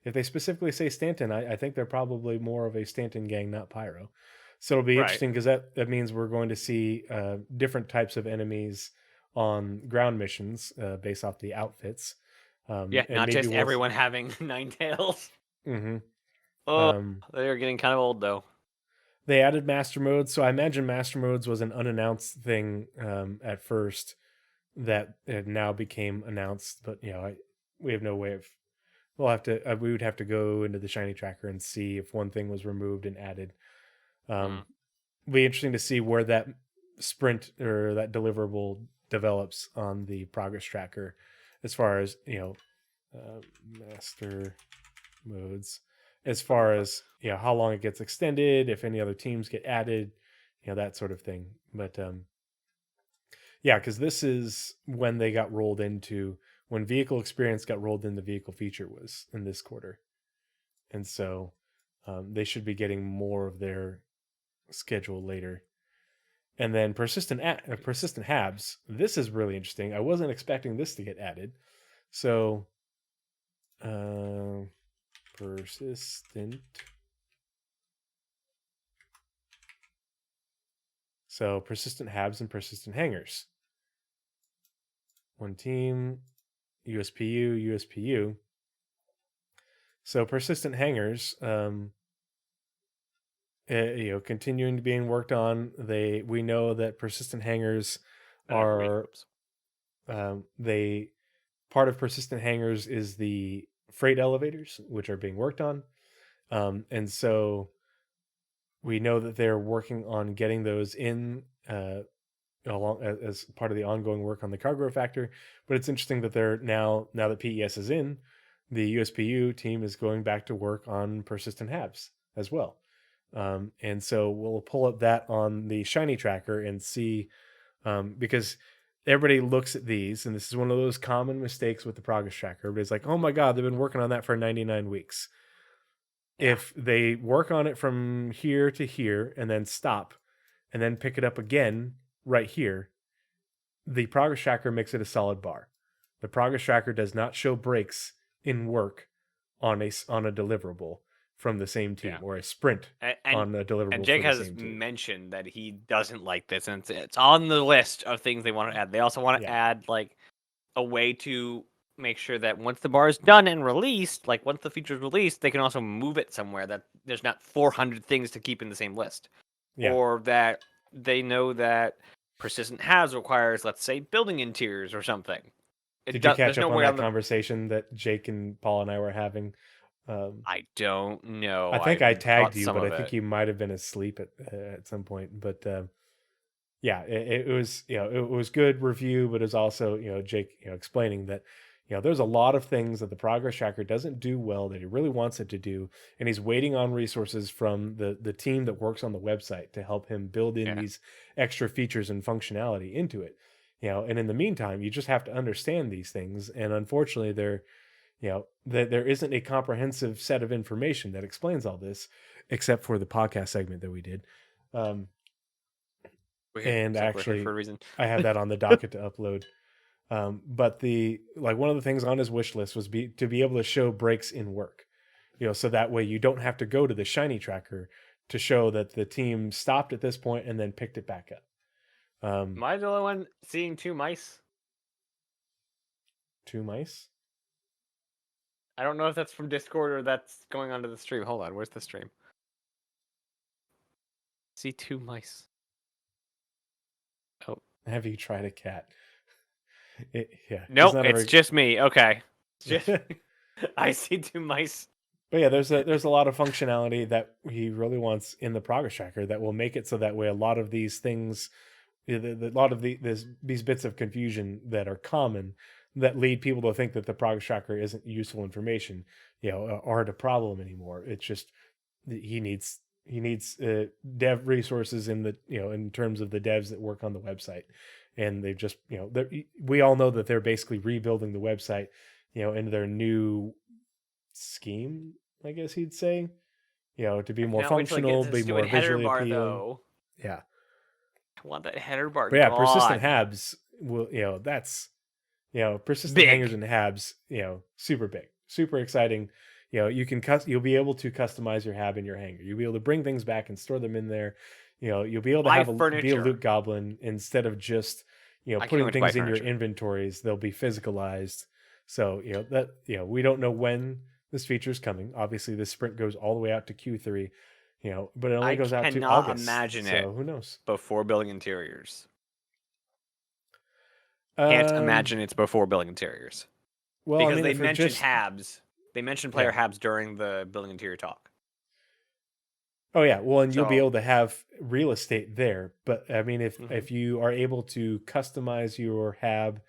if they specifically say Stanton, I think they're probably more of a Stanton Gang, not Pyro. So it'll be interesting because that means we're going to see different types of enemies on ground missions based off the outfits. Yeah, not just everyone having 9 tails. They're getting kind of old though. They added master modes, so I imagine master modes was an unannounced thing at first that it now became announced. But we have no way of. We'll have to. We would have to go into the ShinyTracker and see if one thing was removed and added. It'll be interesting to see where that sprint or that deliverable develops on the progress tracker, as far as master modes, as far as how long it gets extended, if any other teams get added, that sort of thing. But Yeah, because this is when they got rolled into when vehicle experience got rolled in. The vehicle feature was in this quarter, and so they should be getting more of their schedule later. And then persistent habs. This is really interesting. I wasn't expecting this to get added. So persistent. So persistent habs and persistent hangers. One team, USPU, USPU. So persistent hangers, continuing to being worked on. We know that persistent hangers are they part of persistent hangers is the freight elevators, which are being worked on, and so we know that they're working on getting those in along as part of the ongoing work on the cargo factor. But it's interesting that they're now that PES is in, the USPU team is going back to work on persistent habs as well. And so we'll pull up that on the ShinyTracker and see, because everybody looks at these, and this is one of those common mistakes with the progress tracker. Everybody's like, oh my God, they've been working on that for 99 weeks. Yeah. If they work on it from here to here and then stop and then pick it up again right here, the progress tracker makes it a solid bar. The progress tracker does not show breaks in work on a deliverable from the same team, or a sprint on a deliverable. And Jake has mentioned that he doesn't like this, and it's on the list of things they want to add. They also want to add like a way to make sure that once the bar is done and released, like once the feature is released, they can also move it somewhere that there's not 400 things to keep in the same list. Yeah. Or that they know that persistent habs requires, let's say, building interiors or something. Did you catch up on that conversation that Jake and Paul and I were having? I don't know. I think I tagged you, but I think you might have been asleep at some point. But yeah, it was it was good review, but it was also Jake explaining that there's a lot of things that the progress tracker doesn't do well that he really wants it to do, and he's waiting on resources from the team that works on the website to help him build in these extra features and functionality into it. And in the meantime, you just have to understand these things, and unfortunately, there isn't a comprehensive set of information that explains all this, except for the podcast segment that we did. And actually, for a reason. I have that on the docket to upload. But one of the things on his wish list was to be able to show breaks in work, so that way you don't have to go to the ShinyTracker to show that the team stopped at this point and then picked it back up. Am I the only one seeing 2 mice? 2 mice? I don't know if that's from Discord or that's going onto the stream. Hold on, where's the stream? See 2 mice. Oh. Have you tried a cat? Nope, it's just me. Okay. I see 2 mice. But yeah, there's a lot of functionality that he really wants in the progress tracker that will make it so that way a lot of these things, a lot of these bits of confusion that are common that lead people to think that the progress tracker isn't useful information, aren't a problem anymore. It's just he needs dev resources in the in terms of the devs that work on the website, and they've just we all know that they're basically rebuilding the website in their new scheme, I guess you'd say, to be more functional, be more visually appealing. Yeah, I want that header bar. But yeah, persistent habs will that's persistent big. Hangers and habs, super big, super exciting. You'll be able to customize your hab in your hanger. You'll be able to bring things back and store them in there. You'll be able to be a loot goblin instead of just putting things in your inventories. They'll be physicalized. So we don't know when this feature is coming. Obviously, this sprint goes all the way out to Q3. But it only goes out to August. I cannot imagine it. So who knows? Before building interiors. Can't imagine it's before building interiors. Well, because they mentioned habs. They mentioned player habs during the building interior talk. Oh yeah, well, and you'll be able to have real estate there. But I mean, if you are able to customize your hab,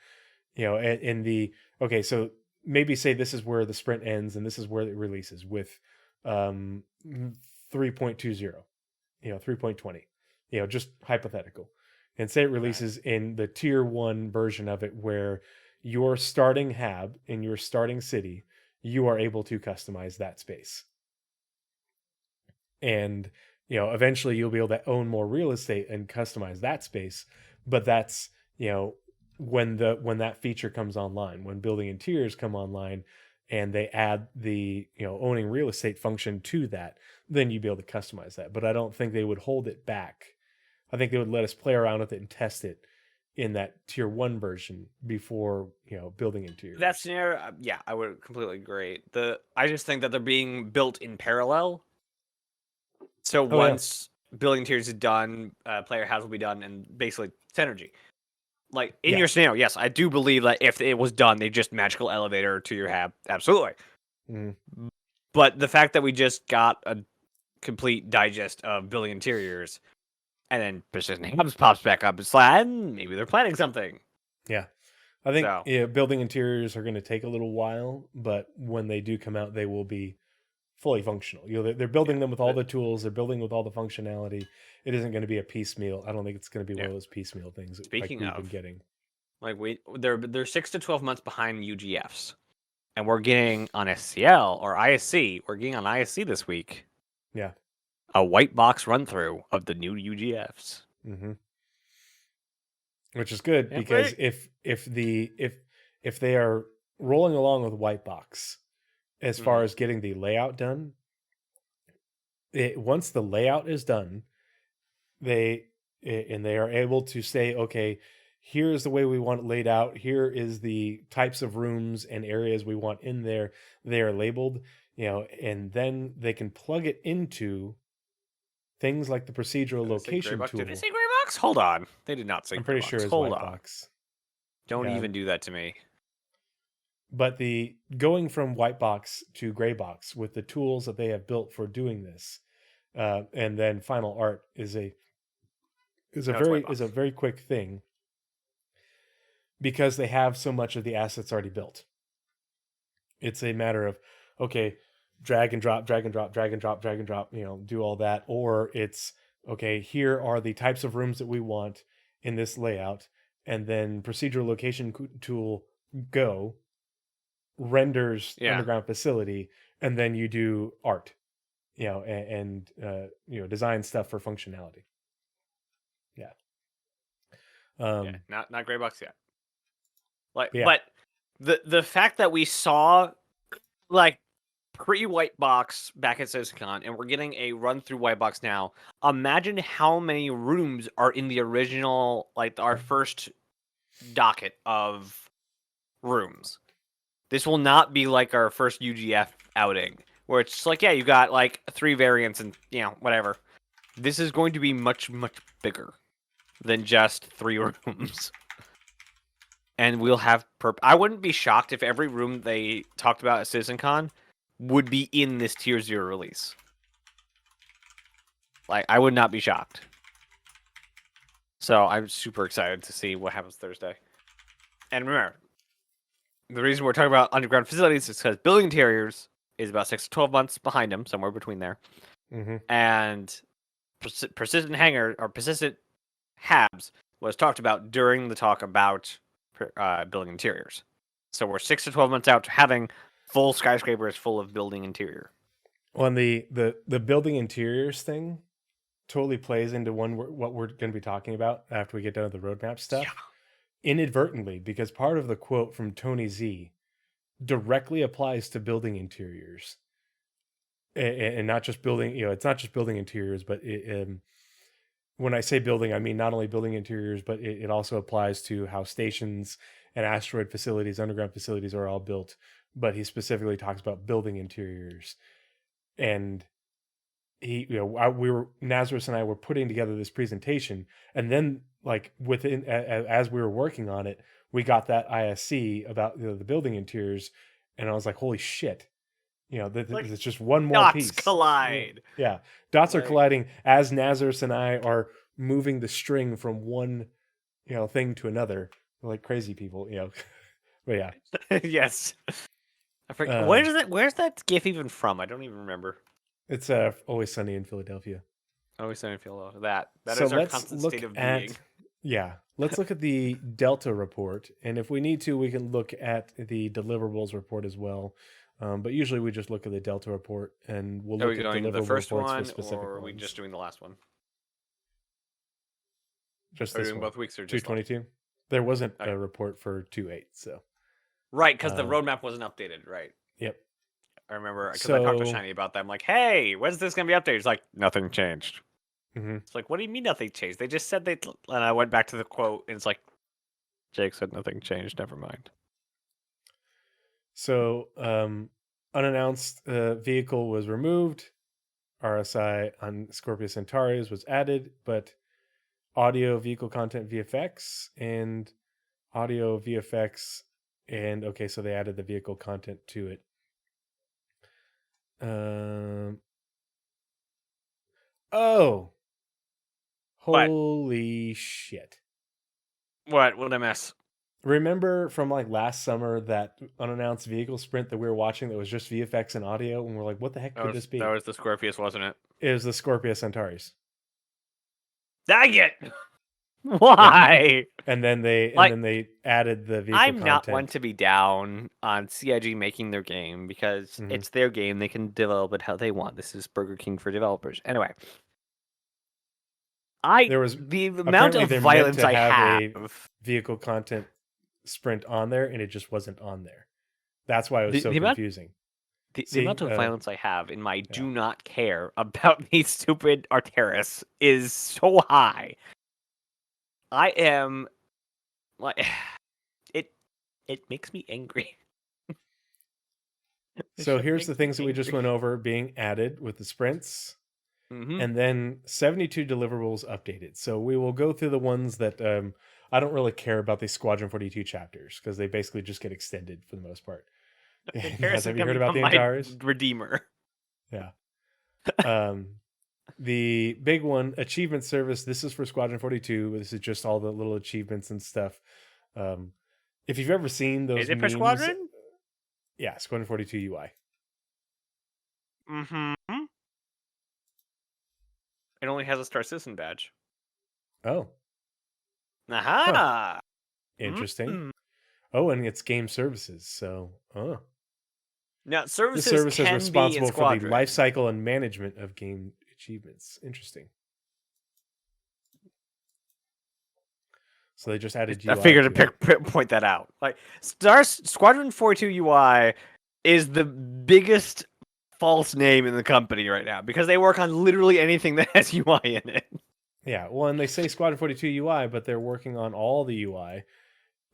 so maybe say this is where the sprint ends and this is where it releases with 3.20, 3.20, just hypothetical. And say it releases in the tier 1 version of it, where your starting hab in your starting city, you are able to customize that space. And eventually you'll be able to own more real estate and customize that space. But that's when that feature comes online, when building interiors come online, and they add the owning real estate function to that, then you'd be able to customize that. But I don't think they would hold it back. I think they would let us play around with it and test it in that tier 1 version before building interiors. That scenario, yeah, I would completely agree. I just think that they're being built in parallel. So once building interiors is done, player house will be done, and basically synergy. Like in your scenario, yes, I do believe that if it was done, they just magical elevator to your hab, absolutely. But the fact that we just got a complete digest of building interiors, and then Precision Habs pops back up, it's like maybe they're planning something. Yeah, I think building interiors are going to take a little while, but when they do come out, they will be fully functional. They're building them with all the tools. They're building with all the functionality. It isn't going to be a piecemeal. I don't think it's going to be one of those piecemeal things. Speaking like we've been getting, like they're 6 to 12 months behind UGFs, and we're getting on SCL or ISC. We're getting on ISC this week. Yeah, a white box run through of the new UGFs. Which is good because if they are rolling along with white box as far as getting the layout done, once the layout is done, they are able to say, okay, here is the way we want it laid out. Here is the types of rooms and areas we want in there. They are labeled, and then they can plug it into things like the procedural location tool. Did they say gray box? Hold on. They did not say I'm pretty sure it's white box. Don't even do that to me. But the going from white box to gray box with the tools that they have built for doing this, and then final art is a very quick thing because they have so much of the assets already built. It's a matter of, okay, drag and drop, drag and drop, drag and drop, drag and drop, do all that. Or it's, okay, here are the types of rooms that we want in this layout. And then procedural location tool go renders underground facility. And then you do art, and design stuff for functionality. Yeah. Not gray box yet. But the fact that we saw pre-white box back at CitizenCon, and we're getting a run through white box now. Imagine how many rooms are in the original, our first docket of rooms. This will not be like our first UGF outing, where it's you got 3 variants and whatever. This is going to be much, much bigger than just 3 rooms. And we'll have I wouldn't be shocked if every room they talked about at CitizenCon would be in this tier 0 release. I would not be shocked. So I'm super excited to see what happens Thursday. And remember, the reason we're talking about underground facilities is because building interiors is about 6 to 12 months behind them, somewhere between there. And persistent hangar or persistent habs was talked about during the talk about building interiors. So we're 6 to 12 months out to having full skyscrapers full of building interior. Well, and the building interiors thing totally plays into what we're going to be talking about after we get done with the roadmap stuff. Inadvertently, because part of the quote from Tony Z directly applies to building interiors. And not just building, it's not just building interiors, but when I say building, I mean not only building interiors, but it also applies to how stations and asteroid facilities, underground facilities are all built. But he specifically talks about building interiors. And Nazeris and I were putting together this presentation, and then within as we were working on it, we got that ISC about the building interiors, and I was like, holy shit. It's just one more dots piece. Collide. Yeah. Dots are colliding as Nazeris and I are moving the string from one, thing to another, like crazy people, But yeah. Yes. I forget. Where's that GIF even from? I don't even remember. It's Always Sunny in Philadelphia. Always Sunny in Philadelphia. That is our constant state of being. Yeah, let's look at the Delta report, and if we need to, we can look at the deliverables report as well. But usually we just look at the Delta report, and we'll Are we look at going to the deliverable first reports for one, specific or are we ones. just doing the last one? Just Are we this doing one, both weeks or just one? 222. There wasn't Okay. a report for 28, so Right, because the um, roadmap wasn't updated, right? yep. I remember, because I talked to So Shiny about that. I'm like, hey, when's this going to be updated? He's like, nothing changed. mhm. It's like, what do you mean nothing changed? They just said they... And I went back to the quote, and it's like, Jake said nothing changed, never mind. So unannounced vehicle was removed. RSI on Scorpio Centaurus was added, but audio vehicle content VFX and audio VFX and okay, so they added the vehicle content to it. Oh, What? holy shit. What did I miss? Remember from like last summer that unannounced vehicle sprint that we were watching that was just VFX and audio, and we're like, what the heck could this be? That was the Scorpius, wasn't it? It was the Scorpio Centaurus. Dang it! Why? And then they Like, added the vehicle I'm content. not one to be down on CIG making their game because it's their game. They can develop it how they want. This is Burger King for developers. Anyway, the amount of violence I have. a vehicle content sprint on there, and it just wasn't on there. That's why it was so confusing. The amount of violence I have in my do not care about these stupid Arteris is so high. I am like it makes me angry. So here's the things that we just went over being added with the sprints. And then 72 deliverables updated. So we will go through the ones that I don't really care about these Squadron 42 chapters because they basically just get extended for the most part. Have you heard about the Antares? Redeemer. Yeah. The big one, achievement service. This is for Squadron 42. This is just all the little achievements and stuff. If you've ever seen those Is it memes, for Squadron? Yeah, Squadron 42 UI. It only has a Star Citizen badge. Oh. Aha! Huh. Interesting. Oh, and it's game services. So, Now, services this service is can responsible be in for the life cycle and management of game achievements. Interesting. So they just added UI. I figured to point that out. Like Squadron 42 UI is the biggest false name in the company right now because they work on literally anything that has UI in it. Yeah, well, and they say Squadron 42 UI, but they're working on all the UI.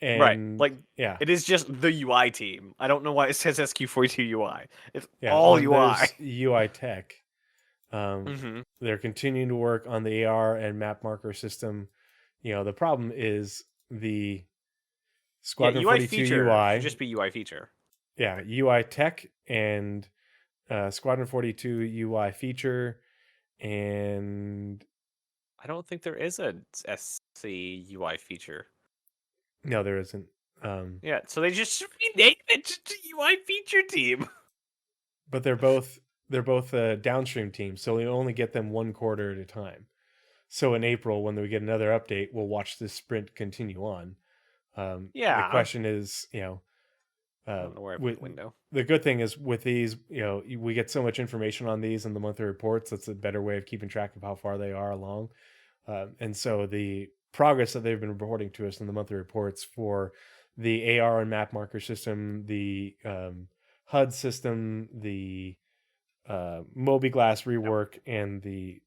And right, like yeah, it is just the UI team. I don't know why it says SQ42 UI. It's all UI. UI tech. They're continuing to work on the AR and map marker system. You know, the problem is the Squadron UI 42 feature UI should just be UI feature. Yeah, UI tech and Squadron 42 UI feature, and I don't think there is a SC UI feature. No, there isn't. Yeah, so they just rename it to UI feature team. But they're both downstream teams, so we only get them one quarter at a time. So in April, when we get another update, we'll watch this sprint continue on. The question is, you know, I don't know where I put the window. The good thing is with these, you know, we get so much information on these in the monthly reports. That's a better way of keeping track of how far they are along. And so the progress that they've been reporting to us in the monthly reports for the AR and map marker system, the HUD system, the Mobi-Glass rework, and the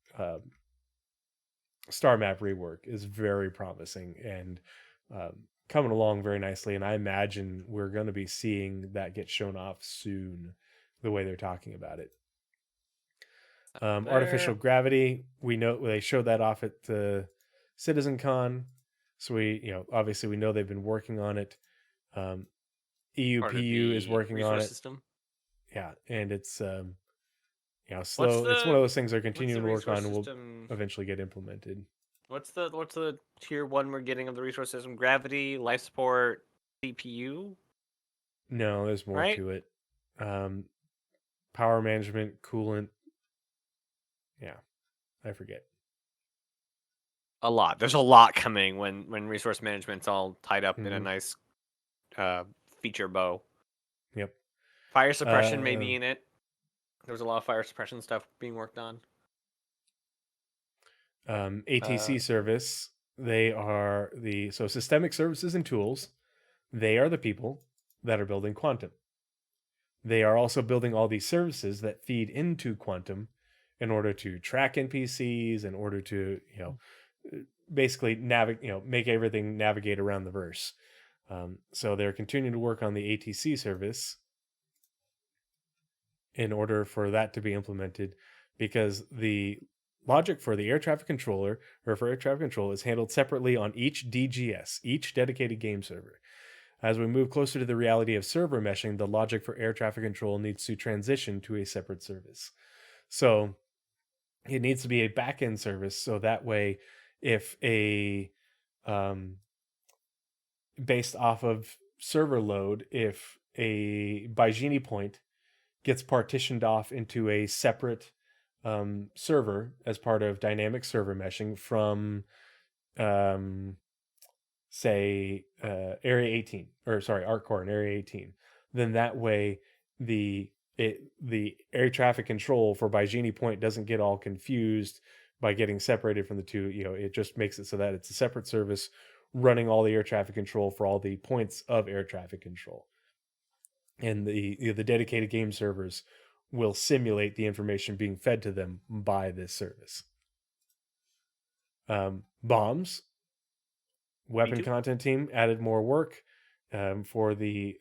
Star Map rework is very promising and coming along very nicely. And I imagine we're going to be seeing that get shown off soon, the way they're talking about it. Artificial gravity, we know they showed that off at the CitizenCon, so we, you know, obviously we know they've been working on it. EUPU is working on it. System. Yeah, and it's you know, slow. It's one of those things they're continuing to work on and will eventually get implemented. What's the tier 1 we're getting of the resource system? Gravity, life support, CPU? No, there's more to it. Power management, coolant. Yeah, I forget. A lot. There's a lot coming when resource management's all tied up in a Mhm. nice feature bow. Yep. Fire suppression may be in it. There was a lot of fire suppression stuff being worked on. ATC service. They are so systemic services and tools. They are the people that are building Quantum. They are also building all these services that feed into Quantum in order to track NPCs, in order to basically make everything navigate around the verse. So they're continuing to work on the ATC service in order for that to be implemented, because the logic for the air traffic controller or for air traffic control is handled separately on each DGS, each dedicated game server. As we move closer to the reality of server meshing, the logic for air traffic control needs to transition to a separate service. So it needs to be a backend service, so that way, if based off of server load, if a Baijini point gets partitioned off into a separate server as part of dynamic server meshing from say area 18, or sorry, ArcCore in area 18, then that way the air traffic control for Baijini point doesn't get all confused by getting separated from the two. It just makes it so that it's a separate service running all the air traffic control for all the points of air traffic control, and the dedicated game servers will simulate the information being fed to them by this service. Bombs. Weapon content team added more work for the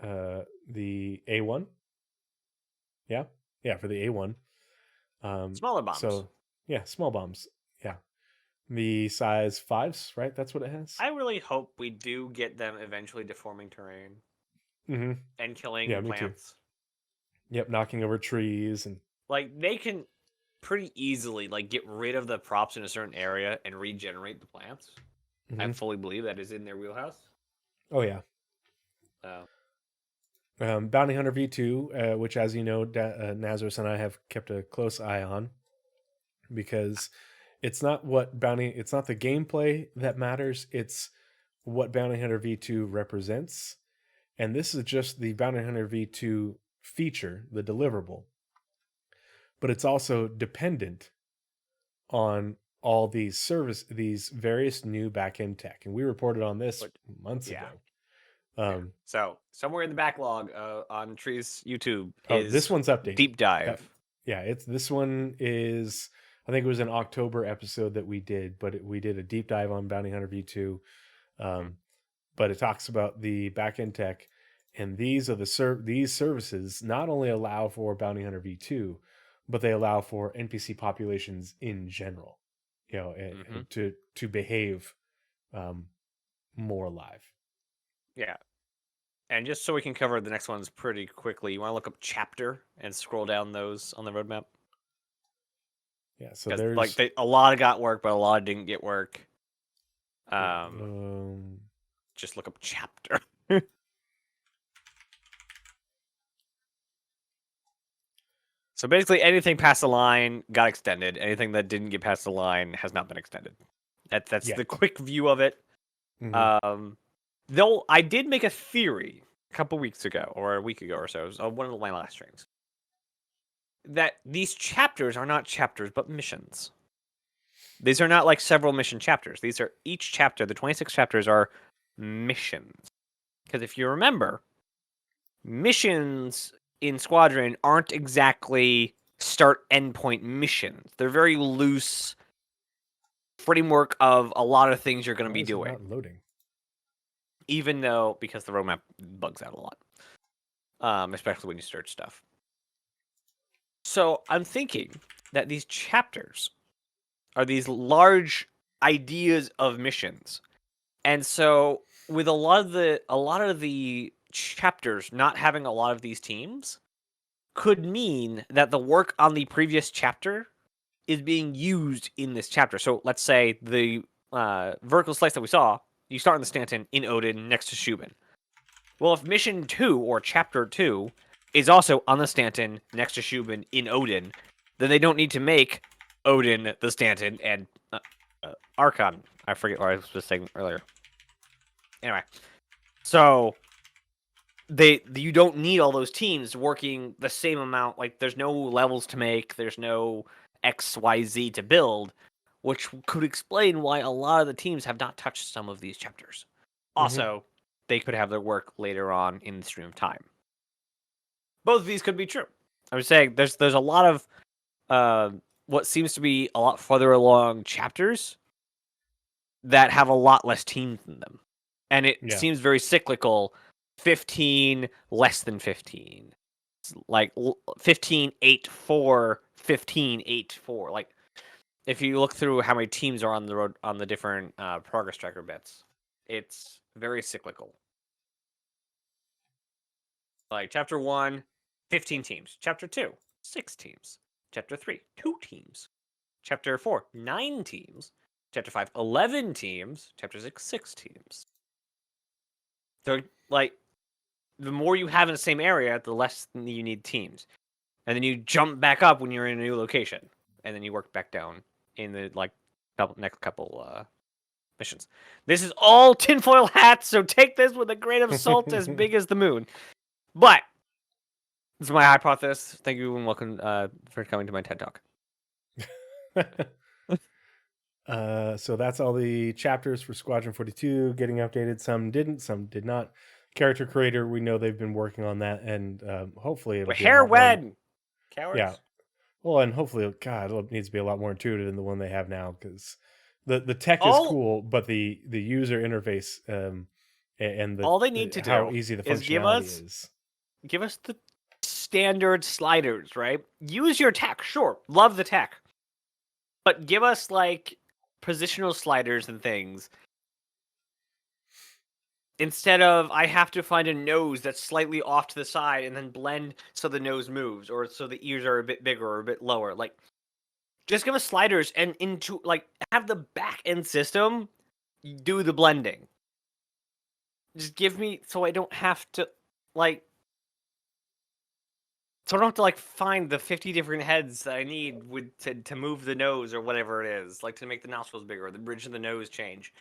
A1. Yeah, for the A1. Smaller bombs. So, yeah, small bombs. Yeah. The size 5s, right? That's what it has. I really hope we do get them eventually deforming terrain and killing plants. Too. Yep, knocking over trees and like they can pretty easily get rid of the props in a certain area and regenerate the plants. I fully believe that is in their wheelhouse. Oh yeah. Bounty Hunter V2, which, as you know, Nazeris and I have kept a close eye on, because it's not it's not the gameplay that matters, it's what Bounty Hunter V2 represents. And this is just the Bounty Hunter V2 feature, the deliverable. But it's also dependent on all these various new backend tech. And we reported on this months ago. So somewhere in the backlog on Tree's YouTube is this one's updated. Deep dive. This one is, I think it was an October episode that we did, but we did a deep dive on Bounty Hunter V2. But it talks about the backend tech, and these are these services not only allow for Bounty Hunter V2, but they allow for NPC populations in general, and to behave more alive. Yeah. And just so we can cover the next ones pretty quickly, you want to look up chapter and scroll down those on the roadmap? Yeah, so there's a lot got work, but a lot didn't get work. Just look up chapter. So basically, anything past the line got extended. Anything that didn't get past the line has not been extended. That's the quick view of it. Though I did make a theory a couple weeks ago, or a week ago or so, it was on one of my last streams, that these chapters are not chapters, but missions. These are not like several mission chapters. These are each chapter. The 26 chapters are missions. Because if you remember, missions in Squadron aren't exactly start-endpoint missions. They're very loose framework of a lot of things you're going to be doing. Not loading. Even though, because the roadmap bugs out a lot, especially when you search stuff. So I'm thinking that these chapters are these large ideas of missions, and so with a lot of the chapters not having a lot of these teams could mean that the work on the previous chapter is being used in this chapter. So let's say the vertical slice that we saw, you start in the Stanton in Odin next to Shubin. Well, if mission 2 or chapter 2 is also on the Stanton next to Shubin in Odin, then they don't need to make Odin, the Stanton, and Archon. I forget what I was just saying earlier. Anyway, so you don't need all those teams working the same amount. Like, there's no levels to make. There's no XYZ to build, which could explain why a lot of the teams have not touched some of these chapters. Also, they could have their work later on in the stream of time. Both of these could be true. I was saying there's a lot of what seems to be a lot further along chapters that have a lot less teams in them. And it seems very cyclical. 15, less than 15. Like 15, 8, 4, 15, 8, 4. Like, if you look through how many teams are on the road on the different progress tracker bits, it's very cyclical. Like, chapter 1, 15 teams. Chapter 2, 6 teams. Chapter 3, 2 teams. Chapter 4, 9 teams. Chapter 5, 11 teams. Chapter 6, 6 teams. They're like, the more you have in the same area, the less you need teams. And then you jump back up when you're in a new location. And then you work back down in the next couple missions. This is all tinfoil hats, so take this with a grain of salt as big as the moon. But this is my hypothesis. Thank you and welcome for coming to my TED Talk. So that's all the chapters for Squadron 42 getting updated. Some didn't, some did not. Character creator, we know they've been working on that, and hopefully it'll be hair wed. Cowards. Yeah. Well, and hopefully, God, it needs to be a lot more intuitive than the one they have now, because the tech is cool, but the user interface and all they need to how do easy the is functionality give us the standard sliders, right? Use your tech, sure, love the tech, but give us like positional sliders and things. Instead of, I have to find a nose that's slightly off to the side and then blend so the nose moves, or so the ears are a bit bigger or a bit lower. Like, just give us sliders and have the back end system do the blending. Just give me, so I don't have to find the 50 different heads that I need to move the nose or whatever it is, like to make the nostrils bigger or the bridge of the nose change.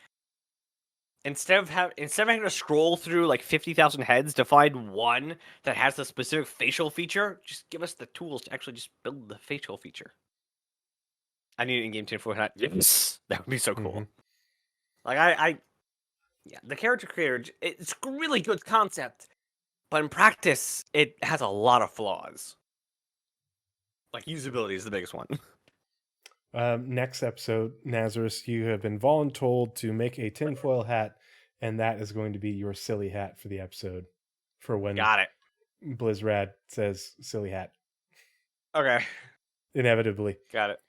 Instead of having to scroll through like 50,000 heads to find one that has a specific facial feature, just give us the tools to actually just build the facial feature. I need an in-game tinfoil hat. Yes, that would be so cool. Like the character creator, it's a really good concept, but in practice, it has a lot of flaws. Like, usability is the biggest one. Next episode, Nazeris, you have been voluntold to make a tinfoil hat, and that is going to be your silly hat for the episode. For when Got it. Blizzrad says silly hat. Okay. Inevitably. Got it.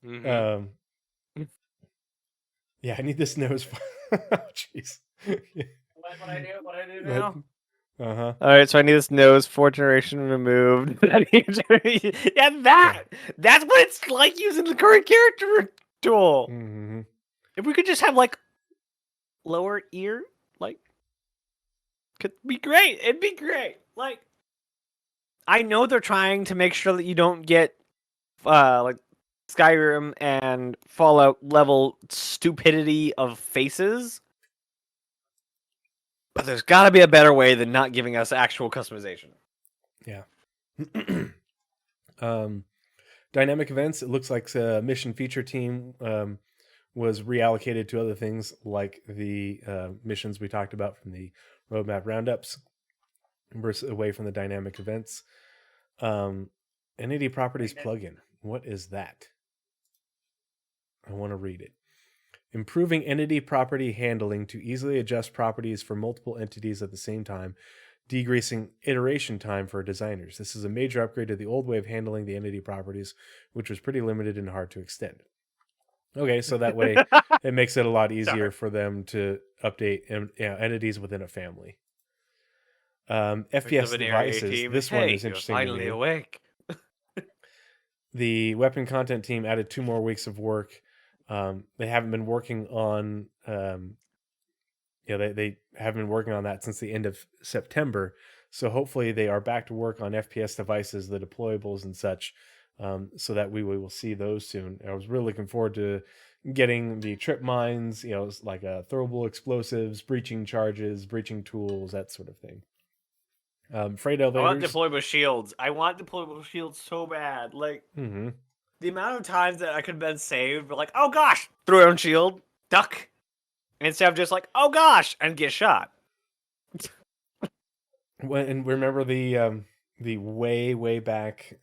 Mm-hmm. Yeah, I need this nose. Oh, jeez. What I do now? Uh-huh. All right, so I need this nose 4th generation removed. Yeah, that's what it's like using the current character tool. Mm-hmm. If we could just have like lower ear, like, could be great. It'd be great. Like, I know they're trying to make sure that you don't get like Skyrim and Fallout level stupidity of faces. But there's got to be a better way than not giving us actual customization. Yeah. Dynamic events. It looks like the mission feature team was reallocated to other things, like the missions we talked about from the Roadmap Roundups, versus away from the dynamic events. Entity Properties plugin. What is that? I want to read it. Improving entity property handling to easily adjust properties for multiple entities at the same time, decreasing iteration time for designers. This is a major upgrade to the old way of handling the entity properties, which was pretty limited and hard to extend. Okay, so that way it makes it a lot easier for them to update entities within a family. FPS devices. This one is interesting. Finally awake. The weapon content team added 2 more weeks of work. They haven't been working on they have been working on that since the end of September. So hopefully they are back to work on FPS devices, the deployables and such, so that we will see those soon. I was really looking forward to getting the trip mines, like throwable explosives, breaching charges, breaching tools, that sort of thing. Freight I want elevators. deployable shields. I want deployable shields so bad. Like, the amount of times that I could have been saved, but like, oh gosh, throw your own shield, duck. Instead of just like, oh gosh, and get shot. And remember the way back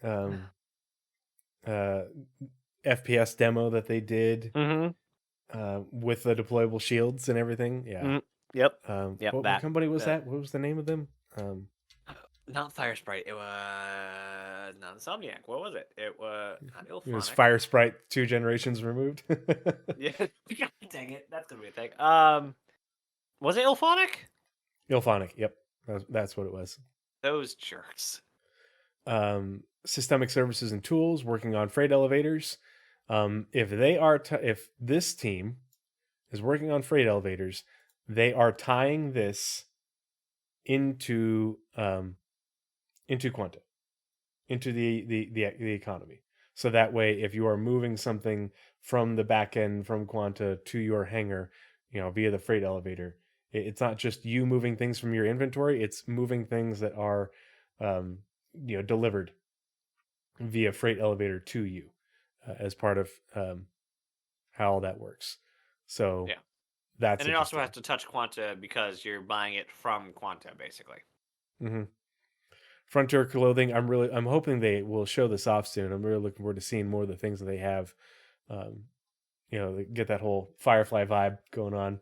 FPS demo that they did with the deployable shields and everything. Yeah. Yep. What company was that? What was the name of them? Not Fire Sprite. It was not Insomniac. What was it? It was not Ilphonic. It was Fire Sprite 2 generations removed. Yeah. Dang it. That's gonna be a thing. Was it Ilphonic? Ilphonic. Yep. That's what it was. Those jerks. Systemic services and tools working on freight elevators. If this team is working on freight elevators, they are tying this into Quanta, into the economy. So that way, if you are moving something from the back end from Quanta to your hangar, via the freight elevator, it's not just you moving things from your inventory. It's moving things that are, delivered via freight elevator to you as part of how all that works. So yeah, that's and it also has to touch Quanta because you're buying it from Quanta, basically. Frontier clothing. I'm hoping they will show this off soon. I'm really looking forward to seeing more of the things that they have. They get that whole Firefly vibe going on.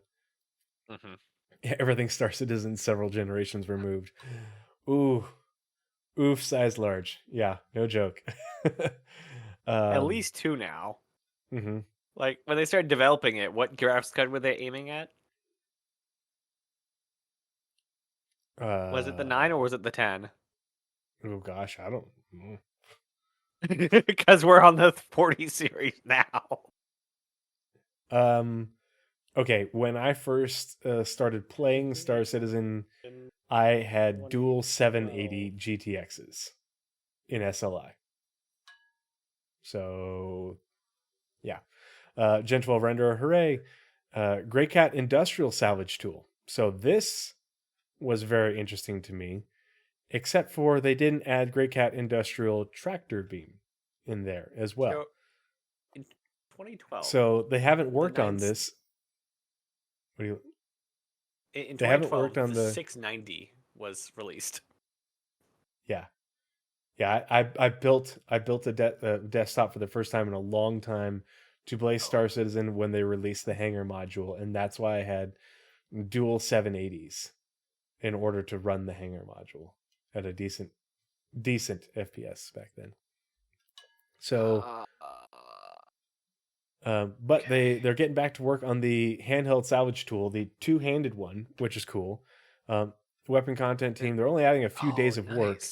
Everything Star Citizen several generations removed. Oof, size large. Yeah, no joke. At least 2 now. Like, when they started developing it, what graphics card were they aiming at? Was it the 9 or was it the 10? Oh gosh, I don't know. Because we're on the 40 series now. Okay, when I first started playing Star Citizen, I had dual 780 GTXs in SLI. So, yeah. Gen 12 renderer, hooray. Greycat industrial salvage tool. So this was very interesting to me, except for they didn't add Greycat industrial tractor beam in there as well. So, in 2012. So they haven't worked on this. In 2012, they haven't worked on the 690 was released. Yeah. I built a desktop for the first time in a long time to play Star Citizen when they released the hangar module, and that's why I had dual 780s in order to run the hangar module at a decent FPS back then. So, but they're getting back to work on the handheld salvage tool, the two-handed one, which is cool. Weapon content team, they're only adding a few days of work,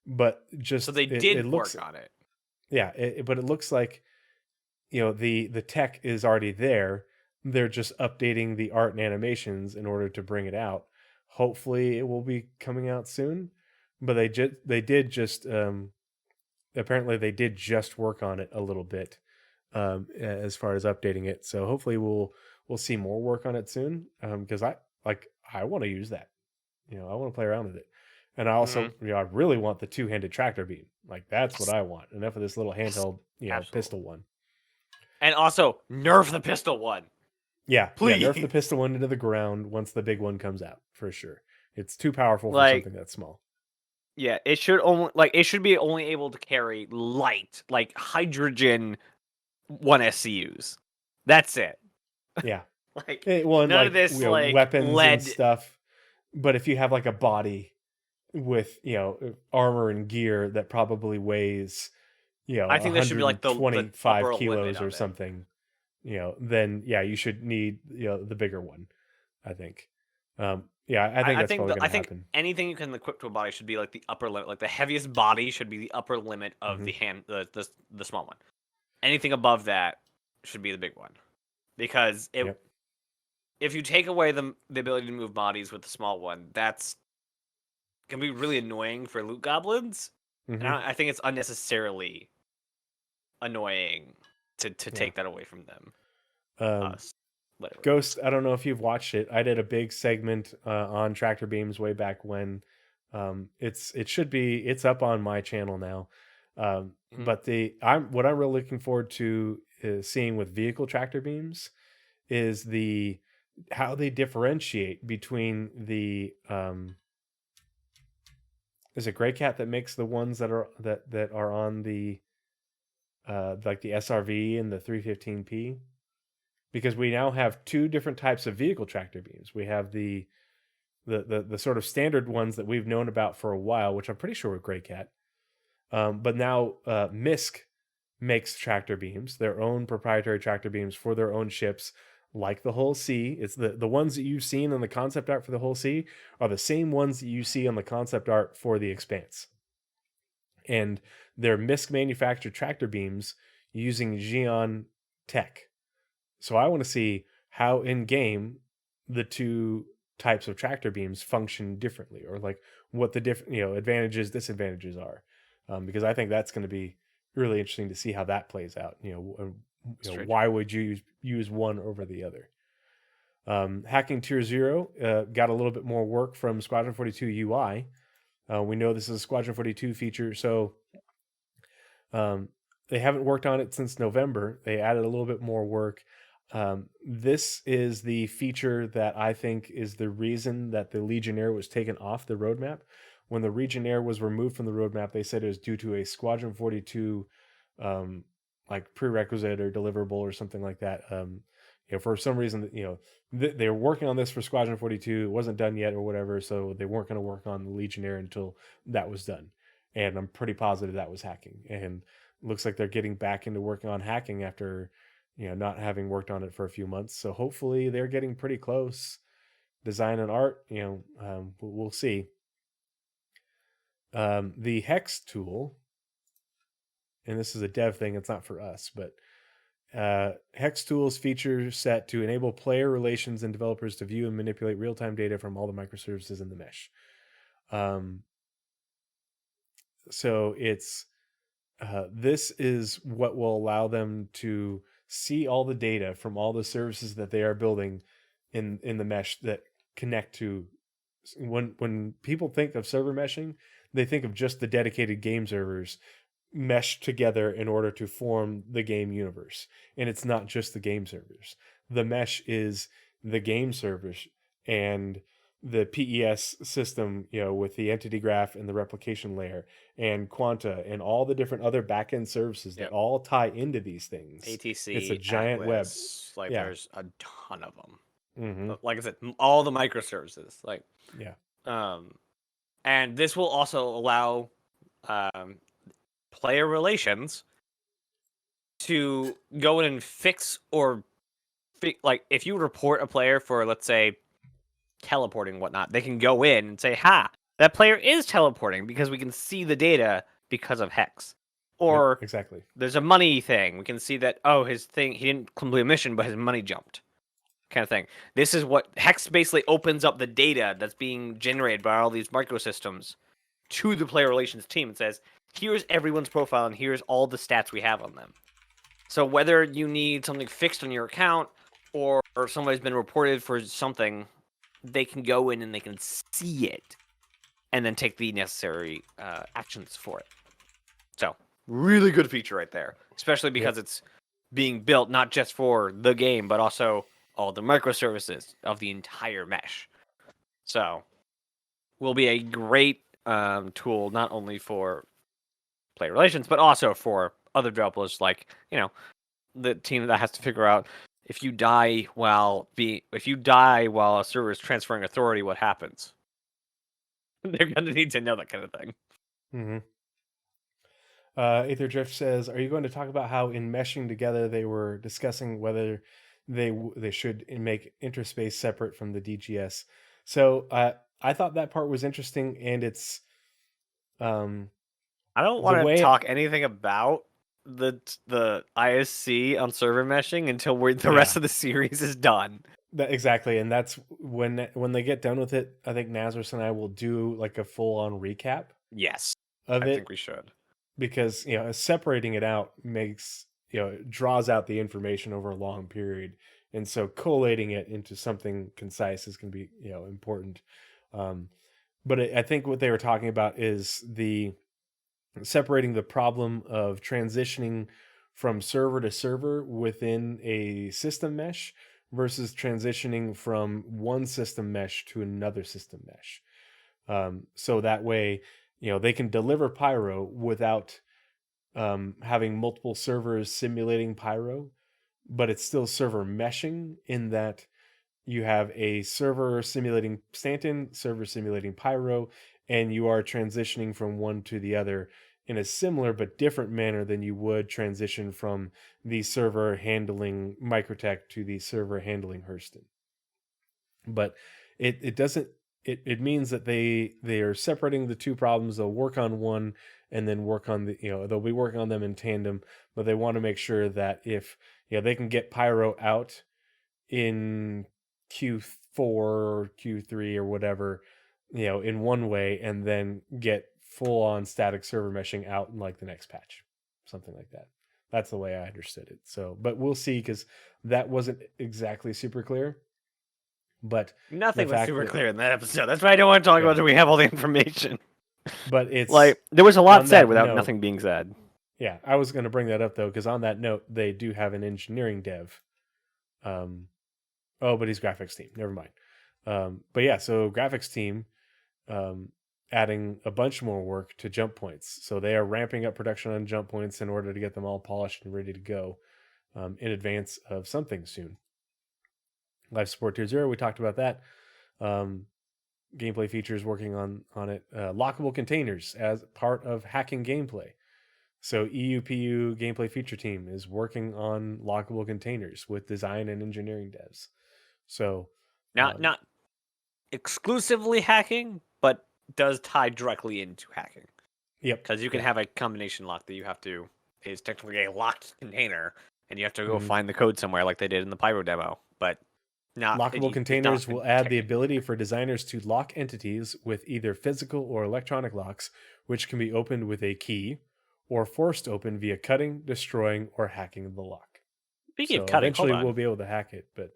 but just so they did work on it. Yeah, but it looks like the tech is already there. They're just updating the art and animations in order to bring it out. Hopefully, it will be coming out soon. But apparently they did just work on it a little bit as far as updating it. So hopefully we'll see more work on it soon. Because I want to use that. I want to play around with it. And I also, I really want the two-handed tractor beam. Like, that's what I want. Enough of this little handheld, pistol one. And also, nerf the pistol one. Yeah, please. Yeah, nerf the pistol one into the ground once the big one comes out, for sure. It's too powerful for something that's small. Yeah, it should be only able to carry light, like hydrogen 1 SCUs. That's it. Yeah. None of this weapons lead and stuff. But if you have like a body with armor and gear that probably weighs I think that should be like the 25 kilos or something, then you should need the bigger one, I think. I think that's probably going to happen. Anything you can equip to a body should be like the upper limit. Like the heaviest body should be the upper limit of the small one. Anything above that should be the big one, because if you take away the ability to move bodies with the small one, that's can be really annoying for loot goblins. And I think it's unnecessarily annoying to take that away from them. Us, literally. Ghost, I don't know if you've watched it. I did a big segment on tractor beams way back when. It's up on my channel now. But what I'm really looking forward to is seeing with vehicle tractor beams is how they differentiate between the is it Gray Cat that makes the ones that are on the like the SRV and the 315P? Because we now have two different types of vehicle tractor beams. We have the sort of standard ones that we've known about for a while, which I'm pretty sure were Gray Cat. But now MISC makes tractor beams, their own proprietary tractor beams for their own ships, like the Hull C. It's the ones that you've seen in the concept art for the Hull C are the same ones that you see on the concept art for the Expanse. And they're MISC manufactured tractor beams using Xeon tech. So I want to see how in game the two types of tractor beams function differently, or like what the different advantages, disadvantages are, because I think that's going to be really interesting to see how that plays out. Why would you use one over the other? Hacking Tier 0 got a little bit more work from Squadron 42 UI. We know this is a Squadron 42 feature, so they haven't worked on it since November. They added a little bit more work. This is the feature that I think is the reason that the Legionnaire was taken off the roadmap. When the Legionnaire was removed from the roadmap, they said it was due to a Squadron 42 like prerequisite or deliverable or something like that. For some reason, they were working on this for Squadron 42. It wasn't done yet or whatever, so they weren't going to work on the Legionnaire until that was done. And I'm pretty positive that was hacking. And it looks like they're getting back into working on hacking after not having worked on it for a few months. So hopefully they're getting pretty close. Design and art, we'll see. The Hex tool, and this is a dev thing, it's not for us, but Hex tools feature set to enable player relations and developers to view and manipulate real-time data from all the microservices in the mesh. So it's this is what will allow them to see all the data from all the services that they are building in the mesh that connect to. When people think of server meshing, they think of just the dedicated game servers meshed together in order to form the game universe. And it's not just the game servers. The mesh is the game servers and the PES system, with the entity graph and the replication layer and Quanta and all the different other backend services that all tie into these things. ATC, it's a giant Atlas, web. There's a ton of them. Mm-hmm. Like I said, all the microservices. And this will also allow player relations to go in and fix like if you report a player for, let's say, teleporting and whatnot, they can go in and say, that player is teleporting because we can see the data because of Hex. Or exactly, there's a money thing. We can see that, his thing, he didn't complete a mission, but his money jumped. Kind of thing. This is what Hex basically opens up the data that's being generated by all these microsystems to the player relations team and says, here's everyone's profile and here's all the stats we have on them. So whether you need something fixed on your account or somebody's been reported for something, they can go in and they can see it and then take the necessary actions for it. So really good feature right there, especially because it's being built not just for the game, but also all the microservices of the entire mesh. So will be a great tool, not only for player relations, but also for other developers, like, the team that has to figure out if you die while a server is transferring authority, what happens? They're going to need to know that kind of thing. Mm-hmm. Aether Drift says, are you going to talk about how in meshing together they were discussing whether they should make interspace separate from the DGS? So I thought that part was interesting, and it's I don't want to talk anything about the ISC on server meshing until the rest of the series is done. Exactly, and that's when they get done with it. I think Nazeris and I will do like a full-on recap. Yes, I think we should. because separating it out makes it draws out the information over a long period, and so collating it into something concise is going to be important. But I think what they were talking about is the separating the problem of transitioning from server to server within a system mesh versus transitioning from one system mesh to another system mesh. So that way, they can deliver Pyro without having multiple servers simulating Pyro, but it's still server meshing in that you have a server simulating Stanton, server simulating Pyro, and you are transitioning from one to the other in a similar but different manner than you would transition from the server handling Microtech to the server handling Hurston. But it doesn't it means that they are separating the two problems. They'll work on one and then work on they'll be working on them in tandem, but they want to make sure that if they can get Pyro out in Q4 or Q3 or whatever, in one way, and then get full on static server meshing out in like the next patch, something like that. That's the way I understood it. So, but we'll see, because that wasn't exactly super clear. But nothing was super clear in that episode. That's why I don't want to talk about it until we have all the information. But it's like there was a lot said without nothing being said. Yeah, I was going to bring that up though, because on that note, they do have an engineering dev. Oh, but he's graphics team. Never mind. But yeah, so graphics team adding a bunch more work to jump points. So they are ramping up production on jump points in order to get them all polished and ready to go in advance of something soon. Life Support Tier 0, we talked about that. Gameplay features working on it. Lockable containers as part of hacking gameplay. So EUPU gameplay feature team is working on lockable containers with design and engineering devs. So not exclusively hacking, but does tie directly into hacking. Yep. Because you can have a combination lock that you have to is technically a locked container, and you have to go find the code somewhere, like they did in the Pyro demo. But lockable containers will add the ability for designers to lock entities with either physical or electronic locks, which can be opened with a key, or forced open via cutting, destroying, or hacking the lock. Speaking of cutting, eventually we'll be able to hack it, but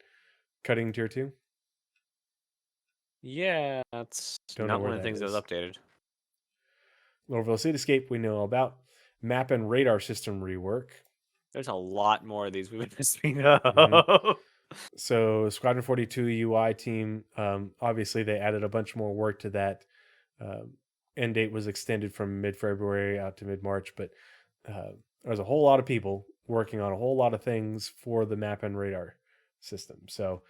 cutting tier 2? Yeah, that's not one of the things that was updated. Lorville Cityscape we know all about. Map and radar system rework. There's a lot more of these we've been missing up. So Squadron 42 UI team, obviously they added a bunch more work to that. End date was extended from mid-February out to mid-March, but there's a whole lot of people working on a whole lot of things for the map and radar system. So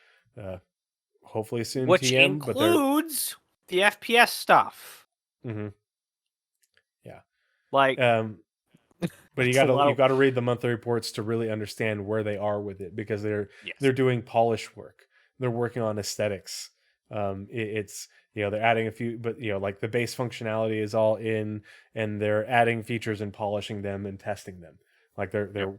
hopefully soon, which TM, includes the FPS stuff. Mm-hmm. Yeah, like, but you gotta read the monthly reports to really understand where they are with it, because they're doing polish work. They're working on aesthetics. It's they're adding a few, but like the base functionality is all in, and they're adding features and polishing them and testing them. Like the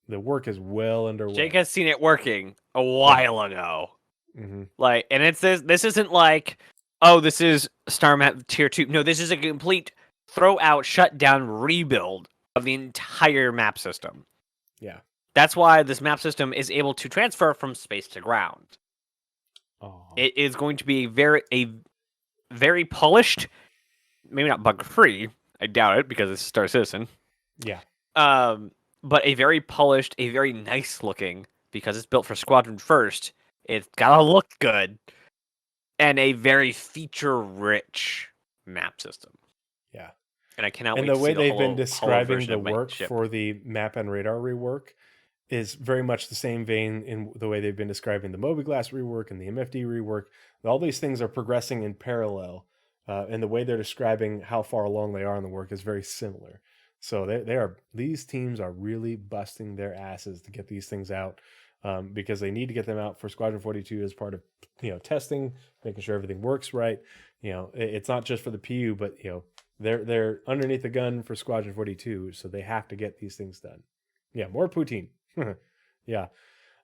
work is well underway. Jake has seen it working a while ago. Mm-hmm. Like, and it's this isn't like, oh, this is Star Map Tier 2. No, this is a complete throw out, shut down, rebuild of the entire map system. Yeah. That's why this map system is able to transfer from space to ground. Oh. It is going to be a very polished, maybe not bug-free, I doubt it, because it's Star Citizen. Yeah. But a very polished, a very nice looking, because it's built for Squadron first. It's gotta look good. And a very feature-rich map system. Yeah. And I cannot wait to see the way they've been describing the work for the map and radar rework is very much the same vein in the way they've been describing the Mobiglass rework and the MFD rework. All these things are progressing in parallel, and the way they're describing how far along they are in the work is very similar. So these teams are really busting their asses to get these things out, because they need to get them out for Squadron 42 as part of testing, making sure everything works right. It's not just for the PU, but they're underneath the gun for Squadron 42, so they have to get these things done. Yeah, more poutine. Yeah.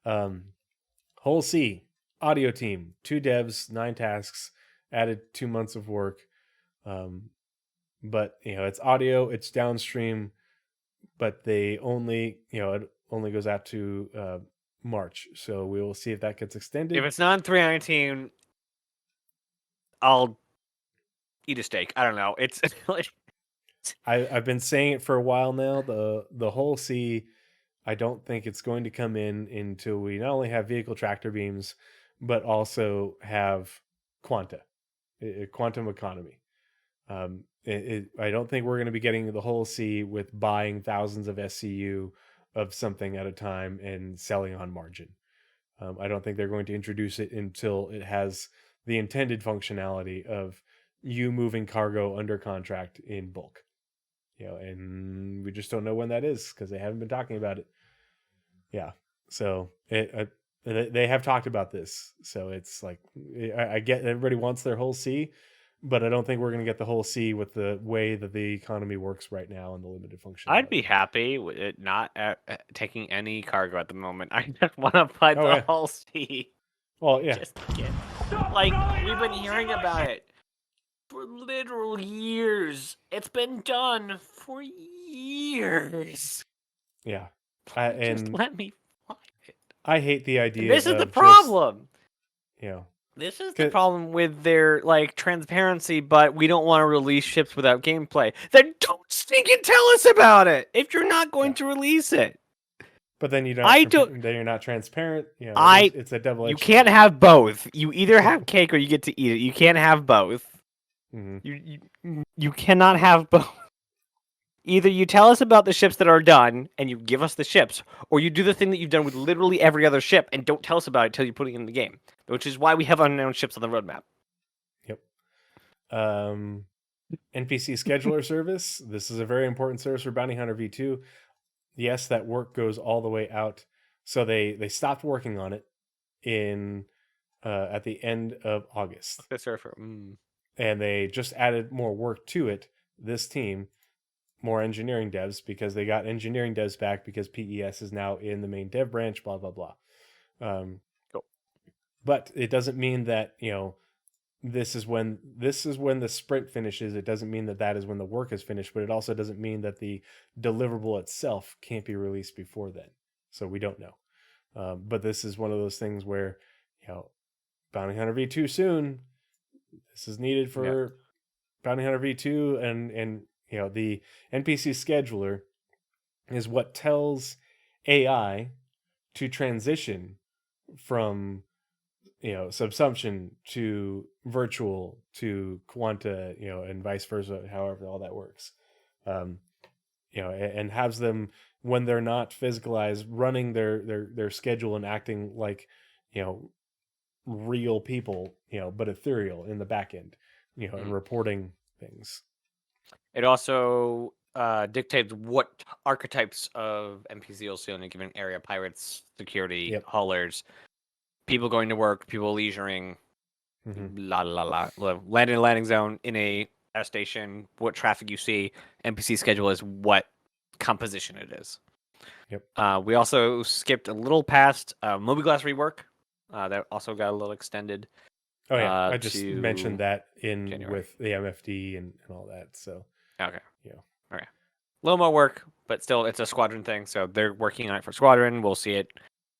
Whole C audio team, 2 devs, 9 tasks, added 2 months of work. but it's audio, it's downstream, but they only it only goes out to March. So we will see if that gets extended. If it's not in 319, I'll eat a steak. I don't know. It's like I've been saying it for a while now. The whole C, I don't think it's going to come in until we not only have vehicle tractor beams, but also have quantum economy. I don't think we're going to be getting the whole C with buying thousands of SCU of something at a time and selling on margin. I don't think they're going to introduce it until it has the intended functionality of you moving cargo under contract in bulk. And we just don't know when that is because they haven't been talking about it. Yeah. So they have talked about this. So it's like, I get everybody wants their whole C, but I don't think we're going to get the whole C with the way that the economy works right now and the limited functionality. I'd be happy with it not taking any cargo at the moment. I just want to buy the whole C. Well, yeah. Just get, like, we've been hearing about it for literal years. It's been done for years. Yeah. Just let me fly it. I hate the idea. This is the problem. This is the problem with their transparency, but we don't want to release ships without gameplay. Then don't stinking tell us about it if you're not going to release it. But then you don't. Then you're not transparent. It's a double-edged. You can't have both. You either have cake or you get to eat it. You can't have both. Mm-hmm. You cannot have both. Either you tell us about the ships that are done and you give us the ships, or you do the thing that you've done with literally every other ship and don't tell us about it until you put it in the game, which is why we have unknown ships on the roadmap. Yep. NPC scheduler service. This is a very important service for Bounty Hunter V2. Yes, that work goes all the way out. So they stopped working on it in at the end of August. And they just added more work to it. This team. More engineering devs because they got engineering devs back because PES is now in the main dev branch, blah, blah, blah. Cool. But it doesn't mean that, this is when the sprint finishes. It doesn't mean that is when the work is finished, but it also doesn't mean that the deliverable itself can't be released before then. So we don't know. But this is one of those things where, Bounty Hunter V2 soon. This is needed for Bounty Hunter V2 and the NPC scheduler is what tells AI to transition from, subsumption to virtual to quanta, and vice versa, however all that works. And has them, when they're not physicalized, running their schedule and acting like, real people, but ethereal in the back end, and reporting things. It also dictates what archetypes of NPC you'll see in a given area: pirates, security, haulers, people going to work, people leisuring, landing zone in a station, what traffic you see. NPC schedule is what composition it is. Yep. We also skipped a little past Mobiglass rework. That also got a little extended. Oh yeah, I just mentioned that in January. With the MFD and all that. So okay, okay, a little more work, but still, it's a Squadron thing. So they're working on it for Squadron. We'll see it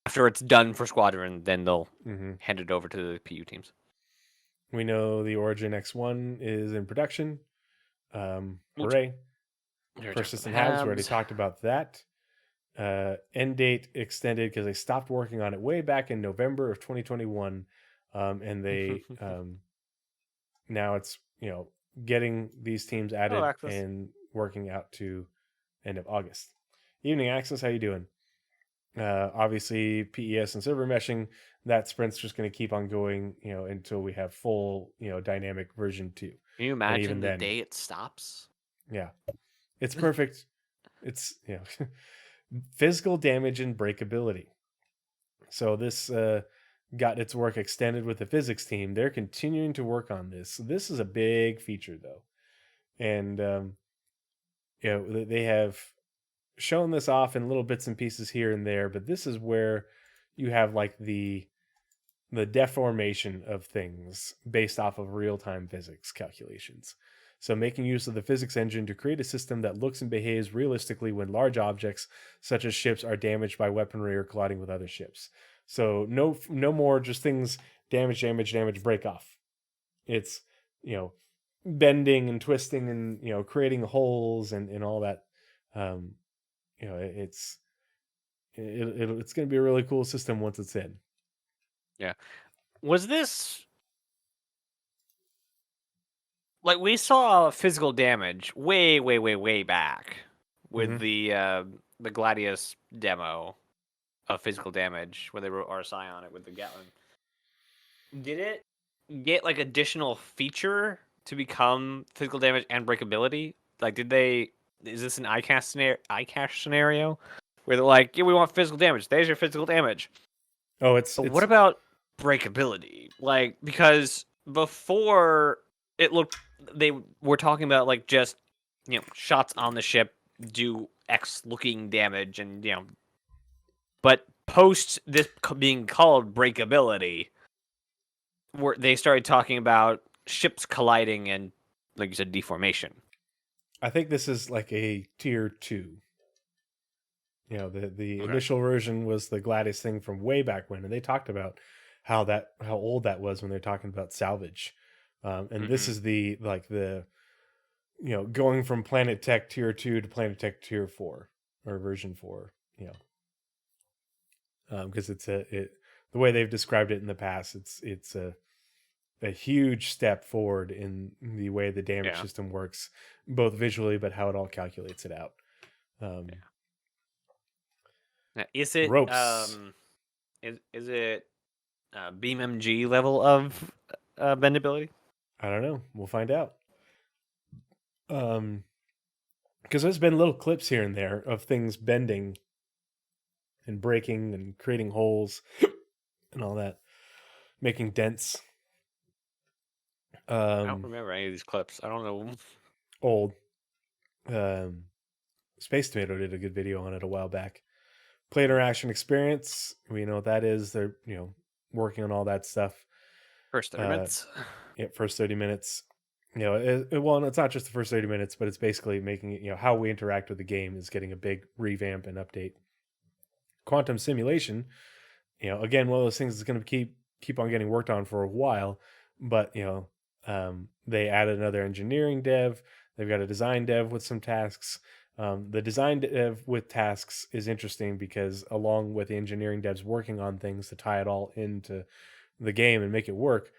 after it's done for Squadron. Then they'll hand it over to the PU teams. We know the Origin X1 is in production. Hooray! Persistent Habs. We already talked about that. End date extended because they stopped working on it way back in November of 2021. And they now it's getting these teams added and working out to end of August. Evening Access, how you doing? Obviously PES and server meshing, that sprint's just going to keep on going until we have full dynamic version 2. Can you imagine the day it stops? Yeah, it's perfect. It's physical damage and breakability. So this got its work extended with the physics team. They're continuing to work on this. So this is a big feature though. And they have shown this off in little bits and pieces here and there, but this is where you have like the deformation of things based off of real-time physics calculations. So, making use of the physics engine to create a system that looks and behaves realistically when large objects, such as ships, are damaged by weaponry or colliding with other ships. So, no more just things damage, break off. It's, you know, bending and twisting and, creating holes and all that. Um, it's it's going to be a really cool system once it's in. Yeah. Was this like we saw physical damage way back with Mhm. the Gladius demo of physical damage where they wrote RSI on it with the Gatlin. Did it get like additional feature to become physical damage and breakability? Like, did they? Is this an iCache scenario where they're like, yeah, we want physical damage. There's your physical damage. Oh, But what about breakability? Like, because before it looked, they were talking about like just shots on the ship do X looking damage, and but post this being called breakability, where they started talking about ships colliding and, like you said, deformation. I think this is like a tier 2. The Okay. initial version was the Gladius thing from way back when, and they talked about how old that was when they're talking about salvage. And this is the going from Planet Tech tier 2 to Planet Tech tier 4 or version 4. Because the way they've described it in the past, it's a huge step forward in the way the damage system works, both visually but how it all calculates it out. Now, is it Ropes. is it BeamMG level of bendability? I don't know. We'll find out. Because there's been little clips here and there of things bending and breaking and creating holes and all that, making dents. I don't remember any of these clips. I don't know. Old. Space Tomato did a good video on it a while back. Play interaction experience. We know what that is. They're working on all that stuff. First 30 minutes. Yeah, first 30 minutes. Well, it's not just the first 30 minutes, but it's basically making it, how we interact with the game is getting a big revamp and update. Quantum simulation, again, one of those things that's going to keep on getting worked on for a while, but they added another engineering dev. They've got a design dev with some tasks. The design dev with tasks is interesting because along with the engineering devs working on things to tie it all into the game and make it work,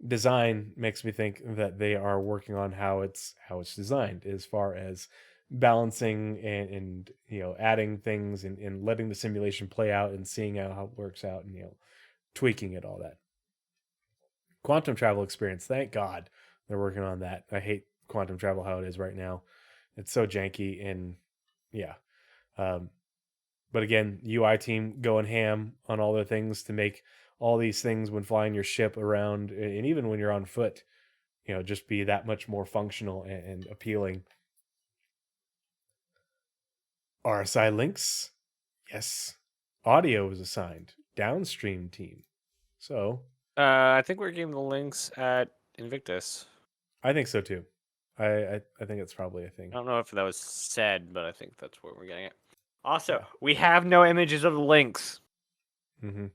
design makes me think that they are working on how it's designed as far as balancing and adding things and letting the simulation play out and seeing how it works out and tweaking it, all that. Quantum travel experience, thank God they're working on that. I hate quantum travel how it is right now. It's so janky and but again, UI team going ham on all the things to make all these things when flying your ship around and even when you're on foot, just be that much more functional and appealing. RSI links, yes. Audio was assigned. Downstream team. So I think we're getting the links at Invictus. I think so too. I think it's probably a thing. I don't know if that was said, but I think that's where we're getting it. Also, we have no images of the links. Mm-hmm.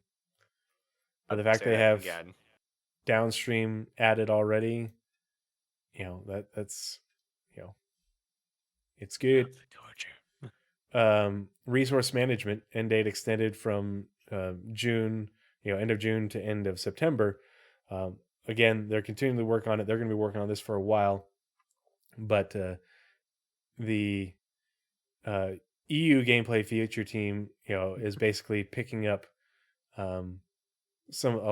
But the fact they have downstream added already, that's it's good. Resource management end date extended from June, end of June to end of September. Again, they're continuing to work on it. They're going to be working on this for a while, but the EU gameplay feature team, is basically picking up a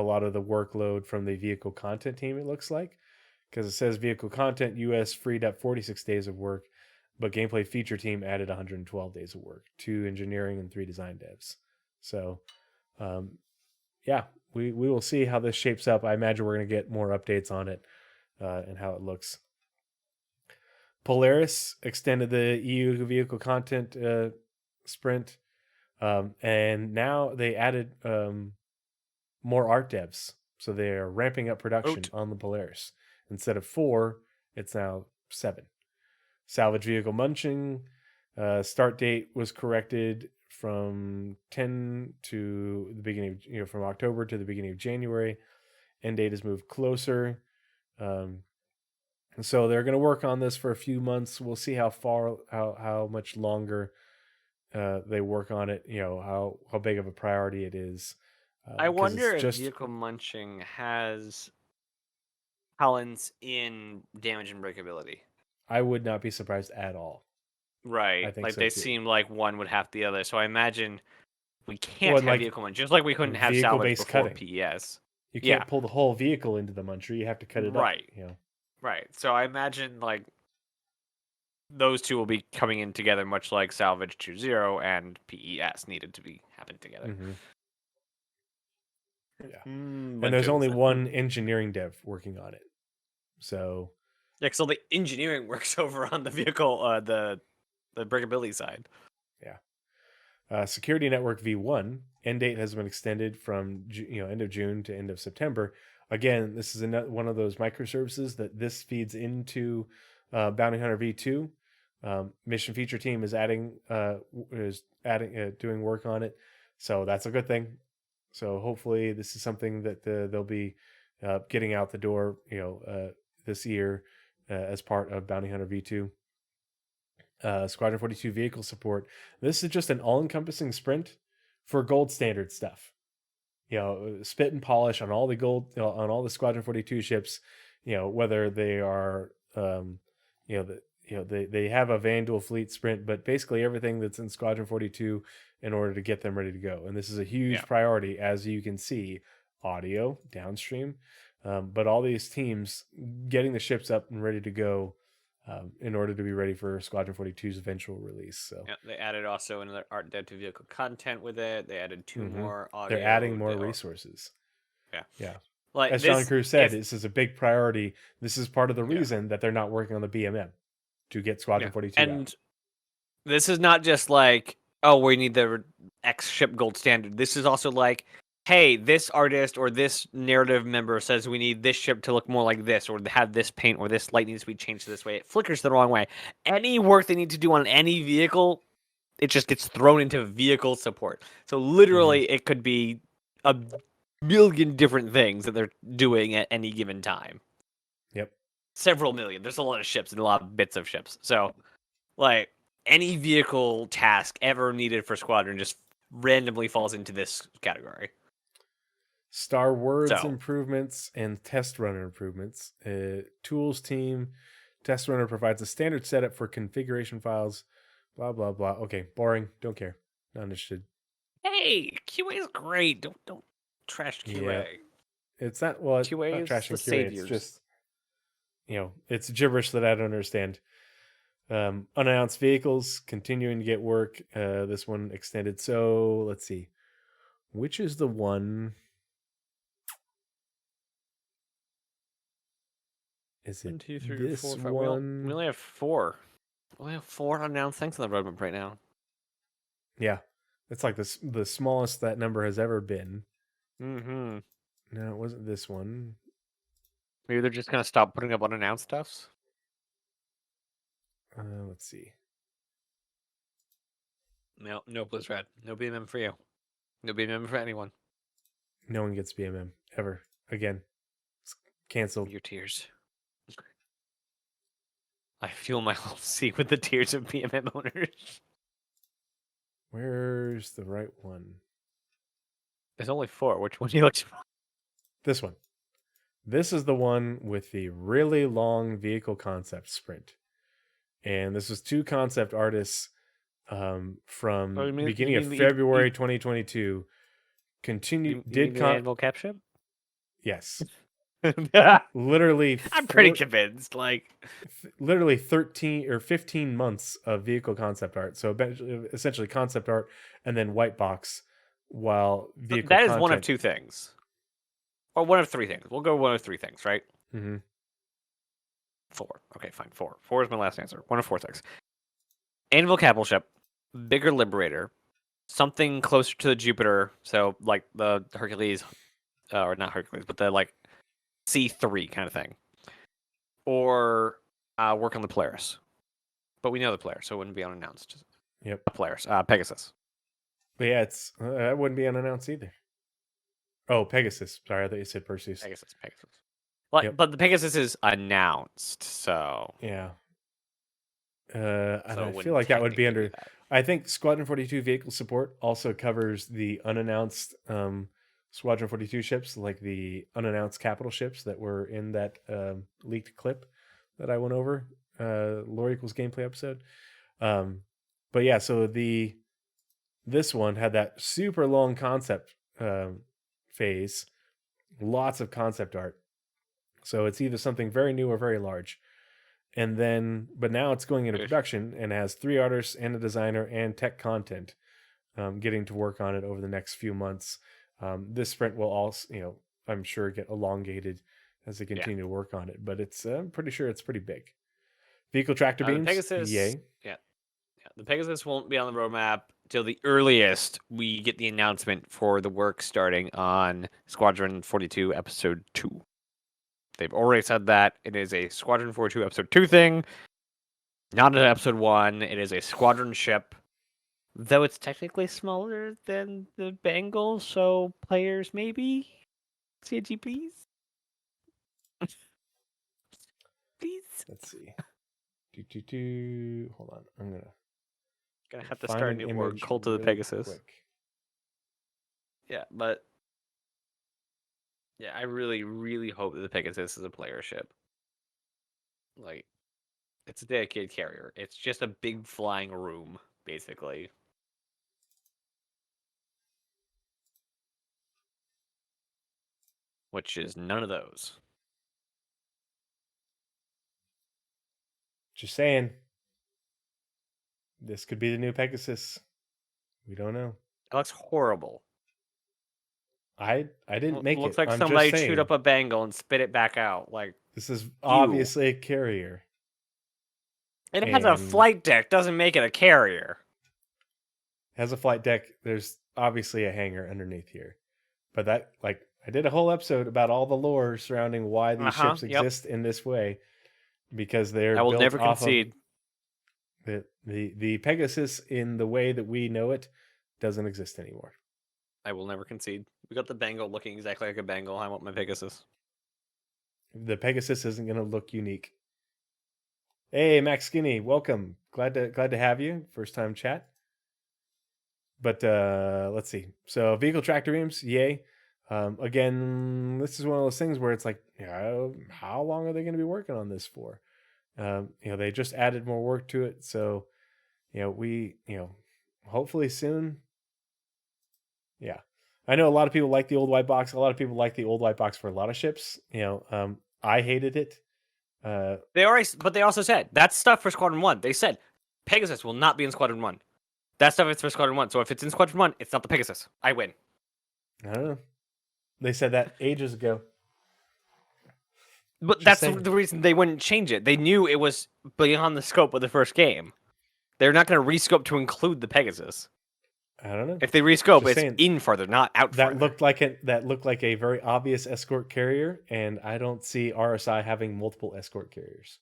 lot of the workload from the vehicle content team. It looks like, because it says vehicle content US freed up 46 days of work, but gameplay feature team added 112 days of work, 2 engineering and 3 design devs. So, we will see how this shapes up. I imagine we're going to get more updates on it and how it looks. Polaris extended the EU vehicle content sprint, and now they added more art devs. So they are ramping up production on the Polaris. Instead of 4, it's now 7. Salvage vehicle munching. Start date was corrected from 10 to the beginning of, from October to the beginning of January. End date is moved closer. So they're going to work on this for a few months. We'll see how much longer they work on it. How big of a priority it is. I wonder if vehicle munching has talents in damage and breakability. I would not be surprised at all. Right. I think like so, they too. seem like one would have the other. So I imagine we can't have vehicle munch, just like we couldn't have salvage before cutting. PES. You can't pull the whole vehicle into the muncher. You have to cut it up. Right. So I imagine like those two will be coming in together, much like Salvage 2.0 and PES needed to be happen together. Mm-hmm. Yeah. And there's only one engineering dev working on it. So so the engineering works over on the vehicle, the breakability side. Yeah. Security Network V1 end date has been extended from end of June to end of September. Again, this is one of those microservices that this feeds into Bounty Hunter V2. Mission feature team is doing work on it, so that's a good thing. So hopefully this is something that they'll be getting out the door, this year as part of Bounty Hunter V2. Squadron 42 vehicle support. This is just an all-encompassing sprint for gold standard stuff. Spit and polish on all the gold, on all the Squadron 42 ships. Whether they are, they have a Vandal fleet sprint, but basically everything that's in Squadron 42 in order to get them ready to go. And this is a huge priority, as you can see, audio, downstream, but all these teams getting the ships up and ready to go in order to be ready for Squadron 42's eventual release. So they added also another art dev to vehicle content with it. They added 2 more audio. They're adding more resources. Yeah. Like as John Cruz said, this is a big priority. This is part of the reason that they're not working on the BMM to get Squadron 42 and out. This is not just like, oh, we need the X ship gold standard. This is also like, hey, this artist or this narrative member says we need this ship to look more like this, or have this paint, or this light needs to be changed to this way. It flickers the wrong way. Any work they need to do on any vehicle, it just gets thrown into vehicle support. So literally, it could be a million different things that they're doing at any given time. Yep. Several million. There's a lot of ships and a lot of bits of ships. So, like, any vehicle task ever needed for Squadron just randomly falls into this category. Star Words improvements and test runner improvements. Tools team. Test runner provides a standard setup for configuration files. Blah, blah, blah. Okay, boring. Don't care. Not interested. Hey, QA is great. Don't trash QA. Yeah. It's not, well, QA not trashing QA. Saviors. It's just, it's gibberish that I don't understand. Unannounced vehicles continuing to get work. This one extended. So let's see. Which is the one? Is it 1, 2, 3, this 4, 5. One? We only have 4. We only have 4 unannounced things on the roadmap right now. Yeah. It's like the smallest that number has ever been. Mm-hmm. No, it wasn't this one. Maybe they're just going to stop putting up unannounced stuffs? Let's see. No Blizzard. No BMM for you. No BMM for anyone. No one gets BMM ever again. It's canceled. Your tears. I fuel my whole seat with the tears of BMM owners. Where's the right one? There's only 4. Which one do you look for? This one. This is the one with the really long vehicle concept sprint. And this was 2 concept artists from beginning of February 2022. Did annual cap ship? Yes. Literally, I'm pretty convinced. Literally 13 or 15 months of vehicle concept art. So essentially concept art and then white box. While vehicle that is one of 2 things, or one of 3 things. We'll go one of 3 things, right? 4. Okay, fine. 4. 4 is my last answer. One of 4 things. Anvil capital ship, bigger Liberator, something closer to the Jupiter. So like the Hercules, or not Hercules, but the C3 kind of thing, or work on the Polaris. But we know the Polaris, so it wouldn't be unannounced. Yep. Polaris, Pegasus. But yeah, it's that wouldn't be unannounced either. Oh, Pegasus. Sorry, I thought you said Perseus. Pegasus. Like, Yep. but the Pegasus is announced, so Yeah. so And I it feel wouldn't like that would be technically under. that. I think Squadron 42 vehicle support also covers the unannounced Squadron 42 ships, like the unannounced capital ships that were in that leaked clip that I went over, lore equals gameplay episode. But yeah, so this one had that super long concept phase, lots of concept art. So it's either something very new or very large. And then, but now it's going into production and has 3 artists and a designer and tech content getting to work on it over the next few months. This sprint will also, I'm sure get elongated as they continue to work on it, but I'm pretty sure it's pretty big. Vehicle tractor beams, Pegasus, yay. Yeah. The Pegasus won't be on the roadmap till the earliest we get the announcement for the work starting on Squadron 42 Episode 2. They've already said that it is a Squadron 42 Episode 2 thing, not an Episode 1. It is a squadron ship, though it's technically smaller than the Bengal, so players maybe CG, please. Please. Let's see. Hold on. I'm Gonna have to find start a an new word, image Cult of the really Pegasus. quick. Yeah, but yeah, I really, really hope that the Pegasus is a player ship. Like, it's a dedicated carrier. It's just a big flying room, basically. Which is none of those. Just saying. This could be the new Pegasus. We don't know. It looks horrible. I didn't make it. Looks like I'm somebody just chewed saying. up a Bengal and spit it back out. Like, This is obviously a carrier. It has a flight deck, doesn't make it a carrier. Has a flight deck. There's obviously a hangar underneath here. But that, like, I did a whole episode about all the lore surrounding why these ships exist in this way. Because they're I will built never off concede. Of the Pegasus in the way that we know it doesn't exist anymore. I will never concede. We got the Bengal looking exactly like a Bengal. I want my Pegasus. The Pegasus isn't going to look unique. Hey, Max Skinny, welcome. Glad to have you. First time chat. But let's see. So vehicle tractor beams, yay. Again, this is one of those things where it's like, how long are they going to be working on this for? They just added more work to it, so hopefully soon. Yeah, I know a lot of people like the old white box. A lot of people like the old white box for a lot of ships. I hated it. They also said that's stuff for Squadron 1. They said Pegasus will not be in Squadron 1. That stuff is for Squadron 1. So if it's in Squadron 1, it's not the Pegasus. I win. I don't know. They said that ages ago. But that's the reason they wouldn't change it. They knew it was beyond the scope of the first game. They're not going to rescope to include the Pegasus. I don't know. If they rescope, it's in farther, not out farther. That looked like a very obvious escort carrier, and I don't see RSI having multiple escort carriers.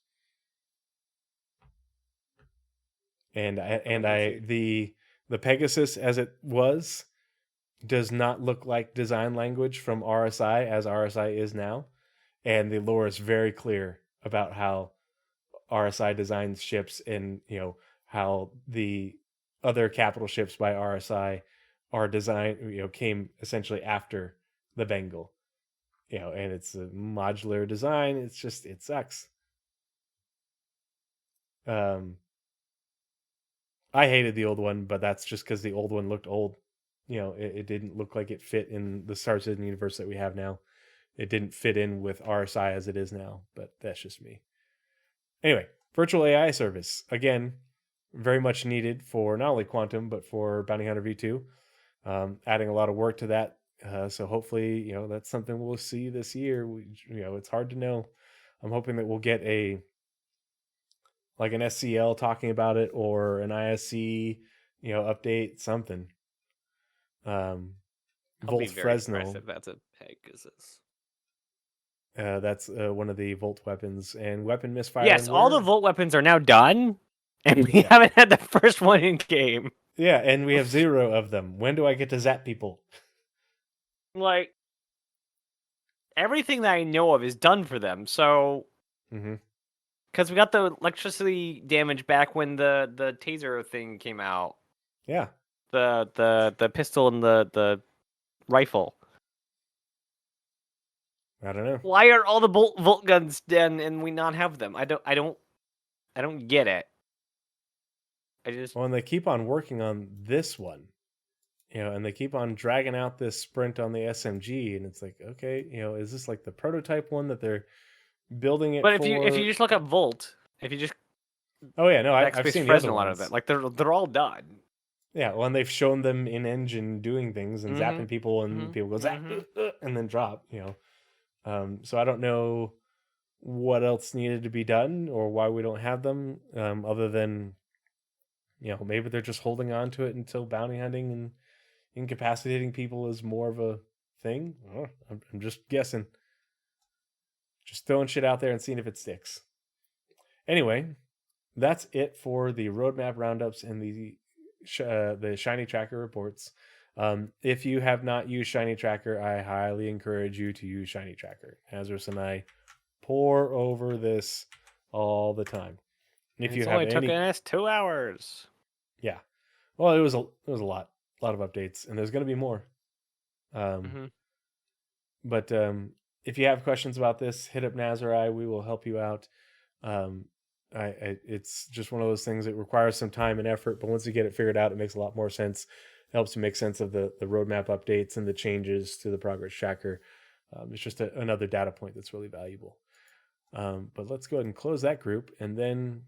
The Pegasus as it was does not look like design language from RSI as RSI is now, and the lore is very clear about how RSI designs ships and how the other capital ships by RSI are designed, came essentially after the Bengal, and it's a modular design. It's just, it sucks. I hated the old one, but that's just because the old one looked old. It didn't look like it fit in the Star Citizen universe that we have now. It didn't fit in with RSI as it is now, but that's just me. Anyway, virtual AI service. Again, very much needed for not only Quantum, but for Bounty Hunter V2. Adding a lot of work to that. So hopefully, that's something we'll see this year. It's hard to know. I'm hoping that we'll get an SCL talking about it or an ISC, update, something. Volt Fresno. If that's a Pegasus. That's one of the Volt weapons, and weapon misfire. Yes, and all the we're- Volt weapons are now done, and we Yeah. haven't had the first one in game. Yeah, and we have 0 of them. When do I get to zap people? Like, everything that I know of is done for them. So, Mm-hmm. because we got the electricity damage back when the taser thing came out, Yeah. the pistol and the rifle. I don't know. Why are all the Volt guns done and we not have them? I don't get it. I just Well, and they keep on working on this one, and they keep on dragging out this sprint on the SMG, and it's like, okay, is this like the prototype one that they're building it But for? if you just look up Volt, if you just Oh yeah, no, I've backspace seen the other Fresnel out of ones. it, like they're all done. Yeah, well, and they've shown them in engine doing things and zapping people, and people go zap and then drop. So I don't know what else needed to be done or why we don't have them, other than maybe they're just holding on to it until bounty hunting and incapacitating people is more of a thing. I'm just guessing, just throwing shit out there and seeing if it sticks. Anyway, that's it for the roadmap roundups and the ShinyTracker reports. If you have not used ShinyTracker, I highly encourage you to use ShinyTracker. Nazeris and I pour over this all the time. And if you have only took any, us 2 hours. yeah, well, it was a lot of updates, and there's going to be more. But if you have questions about this, hit up Nazari. We will help you out. It's just one of those things that requires some time and effort, but once you get it figured out, it makes a lot more sense. It helps to make sense of the roadmap updates and the changes to the progress tracker. It's just another data point that's really valuable. But let's go ahead and close that group, and then